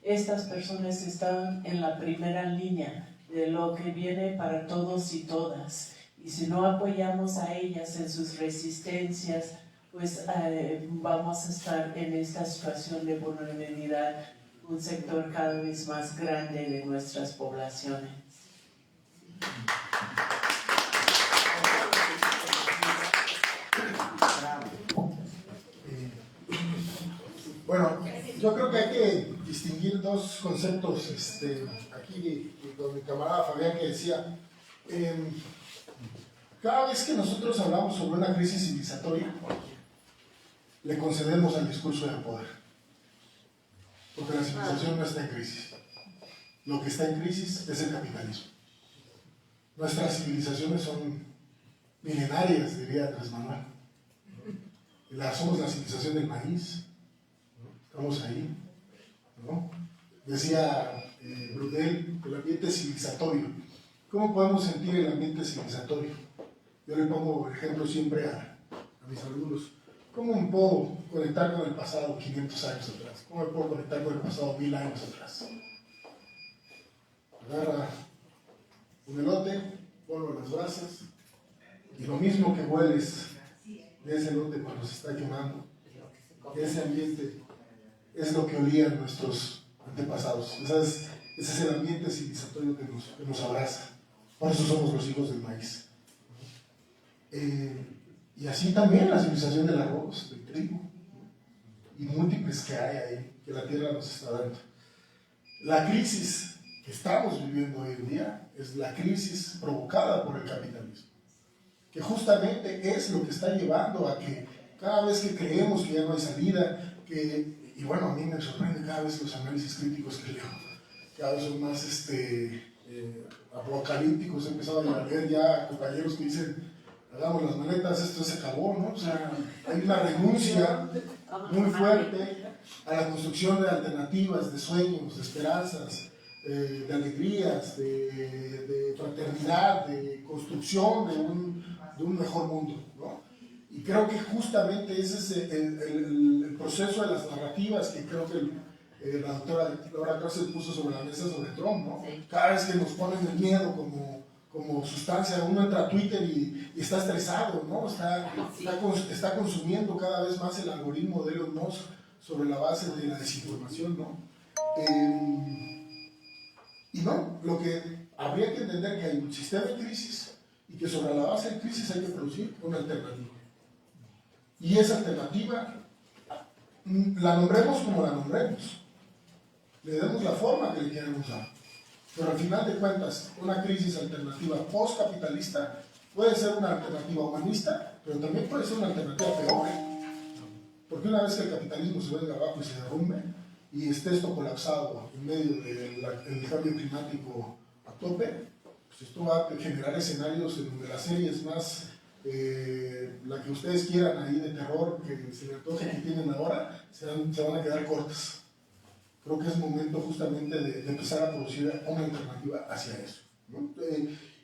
Estas personas están en la primera línea de lo que viene para todos y todas, y si no apoyamos a ellas en sus resistencias, pues vamos a estar en esta situación de vulnerabilidad, un sector cada vez más grande de nuestras poblaciones. Bueno, yo creo que hay que distinguir dos conceptos. Aquí con mi camarada Fabián que decía, cada vez que nosotros hablamos sobre una crisis civilizatoria, le concedemos al discurso de poder, porque la civilización no está en crisis. Lo que está en crisis es el capitalismo. Nuestras civilizaciones son milenarias, diría Andrés Manuel. Somos la civilización del maíz, ¿no? Estamos ahí, ¿no? Decía Brunel, el ambiente civilizatorio. ¿Cómo podemos sentir el ambiente civilizatorio? Yo le pongo ejemplo siempre a mis alumnos. ¿Cómo me puedo conectar con el pasado 500 años atrás? ¿Cómo me puedo conectar con el pasado 1000 años atrás? Agarra un elote, ponlo en las brasas, y lo mismo que hueles de ese elote cuando se está quemando, ese ambiente es lo que olían nuestros antepasados. Ese es el ambiente civilizatorio que nos abraza. Por eso somos los hijos del maíz. Y así también la civilización del arroz, del trigo, y múltiples que hay ahí, que la tierra nos está dando. La crisis que estamos viviendo hoy en día es la crisis provocada por el capitalismo, que justamente es lo que está llevando a que cada vez que creemos que ya no hay salida, y bueno, a mí me sorprende cada vez los análisis críticos que leo, cada vez son más apocalípticos. He empezado a leer ya compañeros que dicen, hagamos las maletas, esto se acabó, ¿no? O sea, hay una renuncia muy fuerte a la construcción de alternativas, de sueños, de esperanzas, de alegrías, de fraternidad, de construcción de un mejor mundo, ¿no? Y creo que justamente ese es el proceso de las narrativas que creo que la doctora Laura Cárcel puso sobre la mesa sobre Trump, ¿no? Cada vez que nos ponen el miedo como sustancia, uno entra a Twitter y está estresado, ¿no? Está consumiendo cada vez más el algoritmo de Elon Musk sobre la base de la desinformación, ¿no? Y no, lo que habría que entender que hay un sistema de crisis y que sobre la base de crisis hay que producir una alternativa. Y esa alternativa, la nombremos como la nombremos, le demos la forma que le queremos dar. Pero al final de cuentas, una crisis alternativa postcapitalista puede ser una alternativa humanista, pero también puede ser una alternativa peor. Porque una vez que el capitalismo se venga abajo y se derrumbe, y esté esto colapsado en medio del cambio climático a tope, pues esto va a generar escenarios en donde las series más, la que ustedes quieran ahí de terror, que se le antoje que tienen ahora, se van a quedar cortas. Creo que es momento justamente de empezar a producir una alternativa hacia eso, ¿no?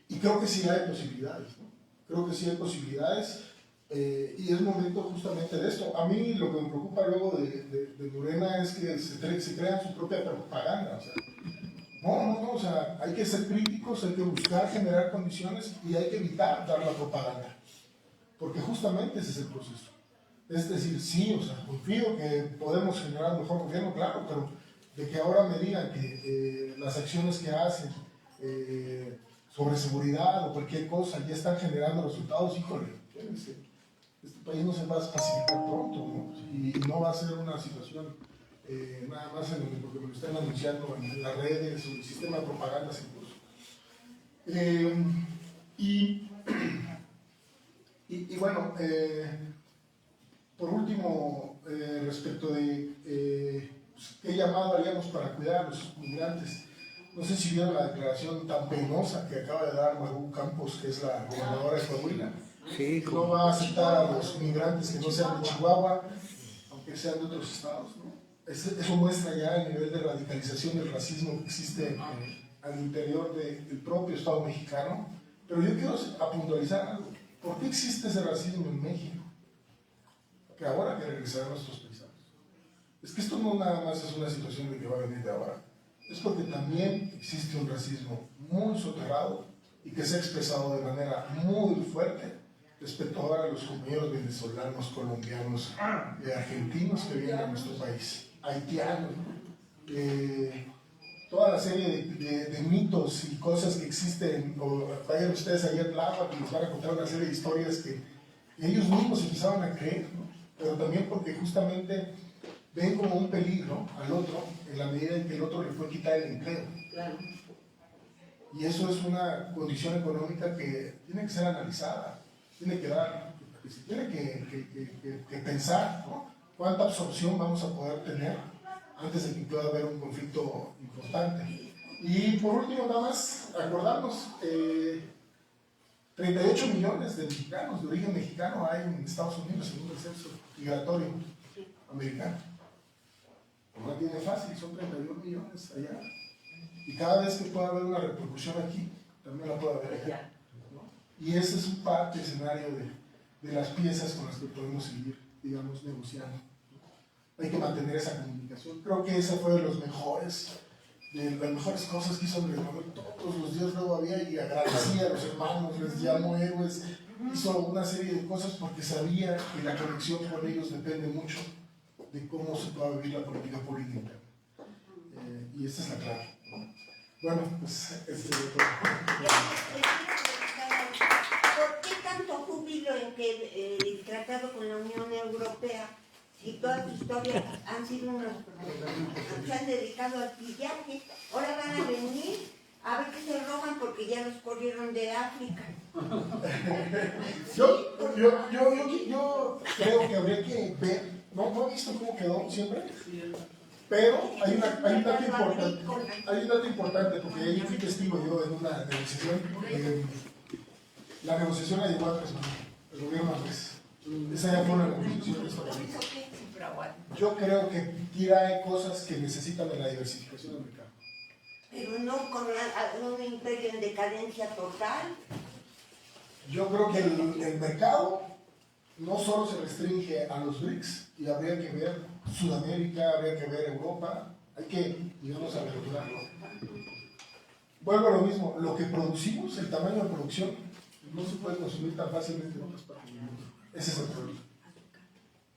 Y creo que sí hay posibilidades, ¿no? Creo que sí hay posibilidades Y es momento justamente de esto. A mí lo que me preocupa luego de Morena es que se crean su propia propaganda. O sea, no, o sea, hay que ser críticos, hay que buscar generar condiciones y hay que evitar dar la propaganda. Porque justamente ese es el proceso. Es decir, sí, o sea, confío que podemos generar un mejor gobierno, claro, pero de que ahora me digan que las acciones que hacen sobre seguridad o cualquier cosa ya están generando resultados, híjole, este país no se va a pacificar pronto, ¿no? Y no va a ser una situación nada más porque me lo están anunciando en las redes o el sistema de propaganda incluso. Y bueno, por último, respecto de qué llamado haríamos para cuidar a los migrantes. No sé si vieron la declaración tan penosa que acaba de dar Maru Campos, que es la gobernadora de Coahuila. Sí, no va a aceptar a los migrantes que no sean de Chihuahua, aunque sean de otros estados, ¿no? Eso muestra ya el nivel de radicalización del racismo que existe al interior del propio Estado mexicano. Pero yo quiero puntualizar algo. ¿Por qué existe ese racismo en México? Que ahora que regresar a nuestros paisanos. Es que esto no nada más es una situación de que va a venir de ahora. Es porque también existe un racismo muy soterrado y que se ha expresado de manera muy fuerte respecto ahora a los compañeros venezolanos, colombianos, argentinos que vienen a nuestro país, haitianos, toda la serie de mitos y cosas que existen, o vayan ustedes allá en Tláhuac y les van a contar una serie de historias que ellos mismos empezaban a creer, ¿no? Pero también porque justamente ven como un peligro al otro en la medida en que el otro le fue quitar el empleo. Claro. Y eso es una condición económica que tiene que ser analizada, tiene que pensar, ¿no? Cuánta absorción vamos a poder tener antes de que pueda haber un conflicto importante. Y por último, nada más acordarnos, 38 millones de mexicanos de origen mexicano hay en Estados Unidos según el censo migratorio americano. No la tiene fácil, son 31 millones allá. Y cada vez que pueda haber una repercusión aquí, también la puede haber allá, ¿no? Y ese es un parte escenario de las piezas con las que podemos seguir, digamos, negociando. Hay que mantener esa comunicación. Creo que esa fue de las mejores cosas que hizo Andrés Manuel. Todos los días luego había y agradecía a los hermanos, les llamó héroes, hizo una serie de cosas porque sabía que la conexión con ellos depende mucho de cómo se pueda vivir la política política. Y esta es la clave. Bueno, pues ¿Por qué tanto júbilo en que el tratado con la Unión Europea, si toda su historia han sido se han dedicado al pillaje, ahora van a venir a ver qué se roban porque ya los corrieron de África? Yo creo que habría que ver, no he visto cómo quedó siempre, pero hay un dato importante, porque ahí fui testigo yo en una negociación. La negociación la llevó a el gobierno Andrés. Esa ya fue una negociación. Yo creo que tira cosas que necesitan de la diversificación del mercado. Pero no con un imperio en decadencia total. Yo creo que el mercado no solo se restringe a los BRICS, y habría que ver Sudamérica, habría que ver Europa, hay que, digamos, aperturarlo. Vuelvo a lo mismo, lo que producimos, el tamaño de producción, no se puede consumir tan fácilmente en otras partes del mundo. Ese es el problema.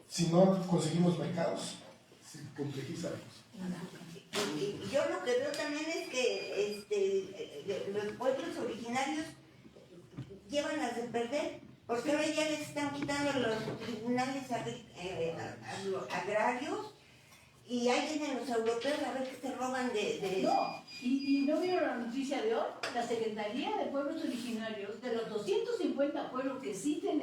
Si no conseguimos mercados, se complejiza la cosa. Y yo lo que veo también es que los pueblos originarios llevan a perder, porque ahora ya les están quitando los tribunales agrarios y ahí vienen los europeos a ver qué se roban de... No, y no vieron la noticia de hoy, la Secretaría de Pueblos Originarios, de los 250 pueblos que existen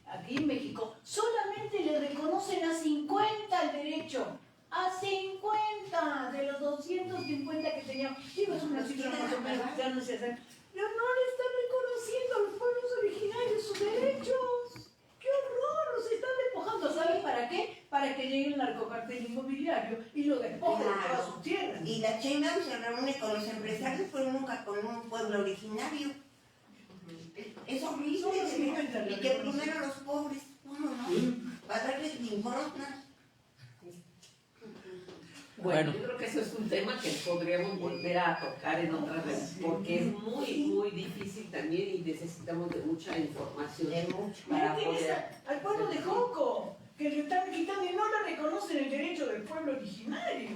aquí en México, solamente le reconocen a 50 el derecho. A 50 de los 250 que teníamos. Digo, es una cifra más o menos, ya no se hace. Pero no le están reconociendo a los pueblos originarios sus derechos. ¡Qué horror! Los están despojando. ¿Saben para qué? Para que llegue el narcocartel inmobiliario y lo despojen de todas sus tierras. Y la Sheinbaum se reúne con los empresarios, pero nunca con un pueblo originario. Eso Es horrible. Y que primero los pobres, ¿cómo no? Para darles limosna. Bueno, yo creo que eso es un tema que podríamos volver a tocar en otra vez, porque es muy difícil también y necesitamos de mucha información para poder... Al pueblo de Joco, que le están quitando y no le reconocen el derecho del pueblo originario.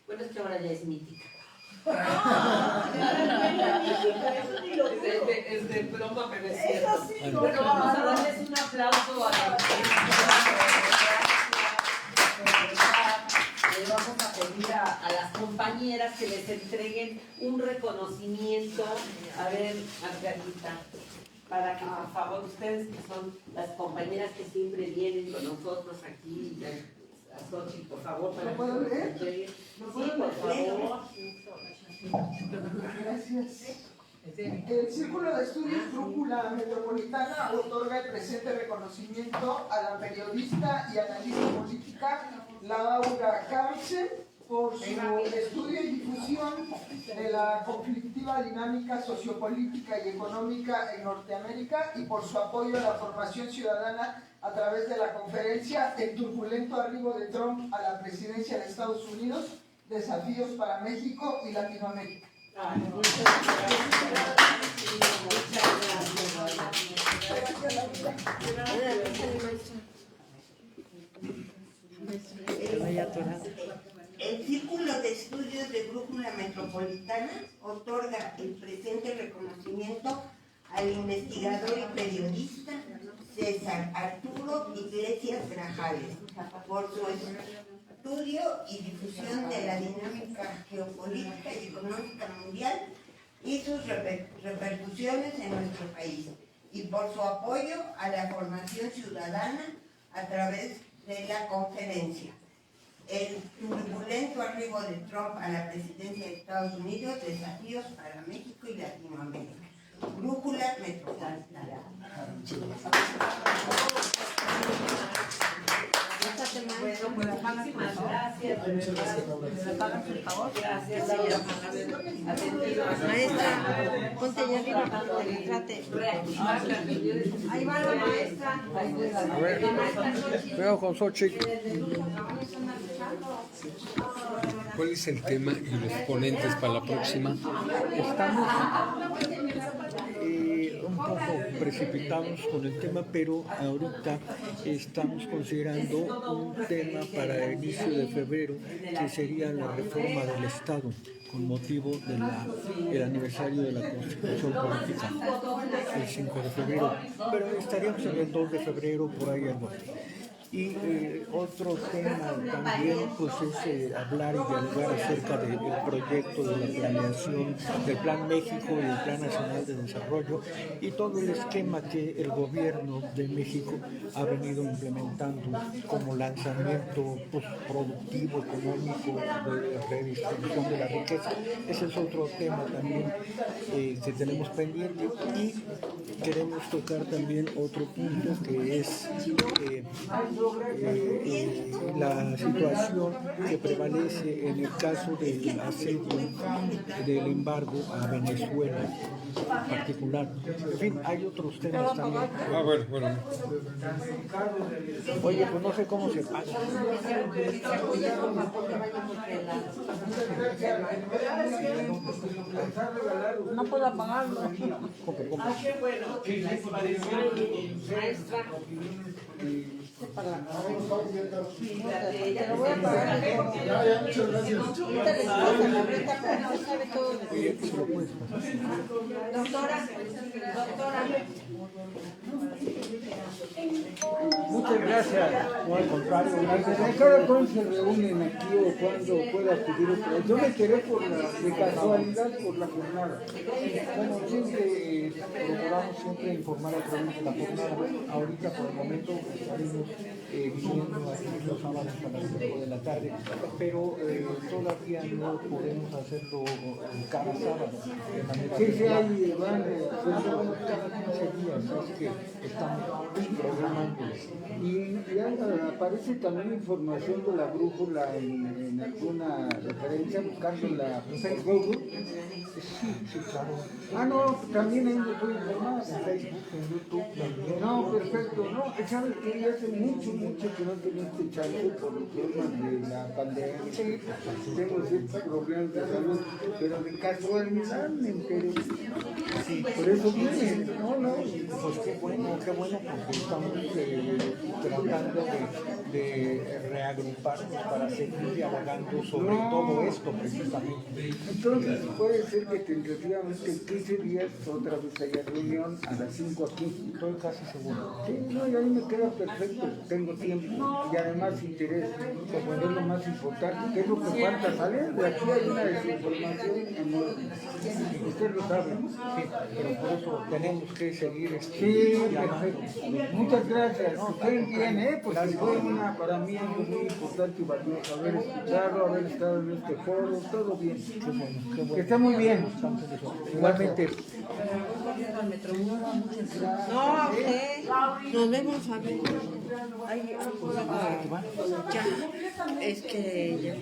Bueno, es que ahora ya es mítica. Es de broma, pero es cierto. Bueno, vamos a darles un aplauso a la le vamos a pedir a las compañeras que les entreguen un reconocimiento. A ver, Margarita, para que por favor ustedes que son las compañeras que siempre vienen con nosotros aquí, a Xochitl, por favor, para que nos entreguen. Sí, por favor. Gracias. El Círculo de Estudios Brújula Metropolitana otorga el presente reconocimiento a la periodista y analista política Laura Carlsen por su estudio y difusión de la conflictiva dinámica sociopolítica y económica en Norteamérica y por su apoyo a la formación ciudadana a través de la conferencia El turbulento arribo de Trump a la presidencia de Estados Unidos, desafíos para México y Latinoamérica. Muchas gracias. El Círculo de Estudios de Brújula Metropolitana otorga el presente reconocimiento al investigador y periodista César Arturo Iglesias Grajales por su estudio y difusión de la dinámica geopolítica y económica mundial y sus repercusiones en nuestro país, y por su apoyo a la formación ciudadana a través de la conferencia El turbulento arribo de Trump a la presidencia de Estados Unidos, desafíos para México y Latinoamérica. Brújula Metropolitana. Bueno, pues muchísimas gracias. Gracias, señora. Maestra, ponte allá arriba para que trate. Ahí va la maestra. A ver, veo con Xochitl. ¿Cuál es el tema y los ponentes para la próxima? Estamos un poco precipitados con el tema, pero ahorita estamos considerando un tema para el inicio de febrero, que sería la reforma del Estado, con motivo del aniversario de la Constitución Política, el 5 de febrero. Pero estaríamos en el 2 de febrero, por ahí algo. Y otro tema también pues, es hablar y dialogar acerca del proyecto de la planeación del Plan México y el Plan Nacional de Desarrollo y todo el esquema que el gobierno de México ha venido implementando como lanzamiento pues, productivo, económico, de redistribución de la riqueza. Ese es otro tema también que tenemos pendiente, y queremos tocar también otro punto que es la situación que prevalece en el caso del asedio del embargo a Venezuela en particular. En fin, hay otros temas también. Ah, bueno. Oye, pues no sé cómo se paga. No puedo apagarlo. Ah, qué bueno. Maestra. Te lo voy a pagar. Ya, muchas gracias. Ahorita les pasa la renta, pero no sabe todo de Doctora. Muchas gracias. No, al contrario, gracias. Cada cuándo se reúnen aquí o cuando pueda acudir otra vez. Yo me enteré de casualidad por la jornada. Como siempre, procuramos siempre informar a través de la jornada. Ahorita, por el momento, estaremos viniendo aquí los sábados a las 5 de la tarde, pero todavía no podemos hacerlo cada sábado. Sí, hay cada 15 días, es que estamos programando Y ya aparece también información de la brújula en alguna referencia, buscando en Facebook. Sí, claro. Ah, no, también ahí me puedo informar en Facebook, en YouTube también. No, perfecto. No, sabes que hace mucho que no tenía este chance por los problemas de la pandemia. Sí, tengo ciertos problemas de salud, pero de casualidad me enteré. Sí, por eso vine. No, pues qué bueno, porque estamos tratando de reagruparnos para seguir dialogando sobre todo esto precisamente. Entonces puede ser que tentativamente en 15 días otra vez haya reunión a las 5 aquí. Estoy casi seguro. Sí, no, y ahí me queda perfecto, tengo tiempo y además interés, como es lo más importante, que es lo que falta, ¿sale? De aquí hay una desinformación enorme. Usted lo sabe. Sí, pero por eso tenemos que seguir. Sí, perfecto. Muchas gracias. Que estén bien, pues fue para mí algo muy importante y valioso haber escuchado, haber estado en este foro, todo bien. Qué bueno. Que esté muy bien. Igualmente. No, a usted. Nos vemos a ver. Ay, ya. Es que ya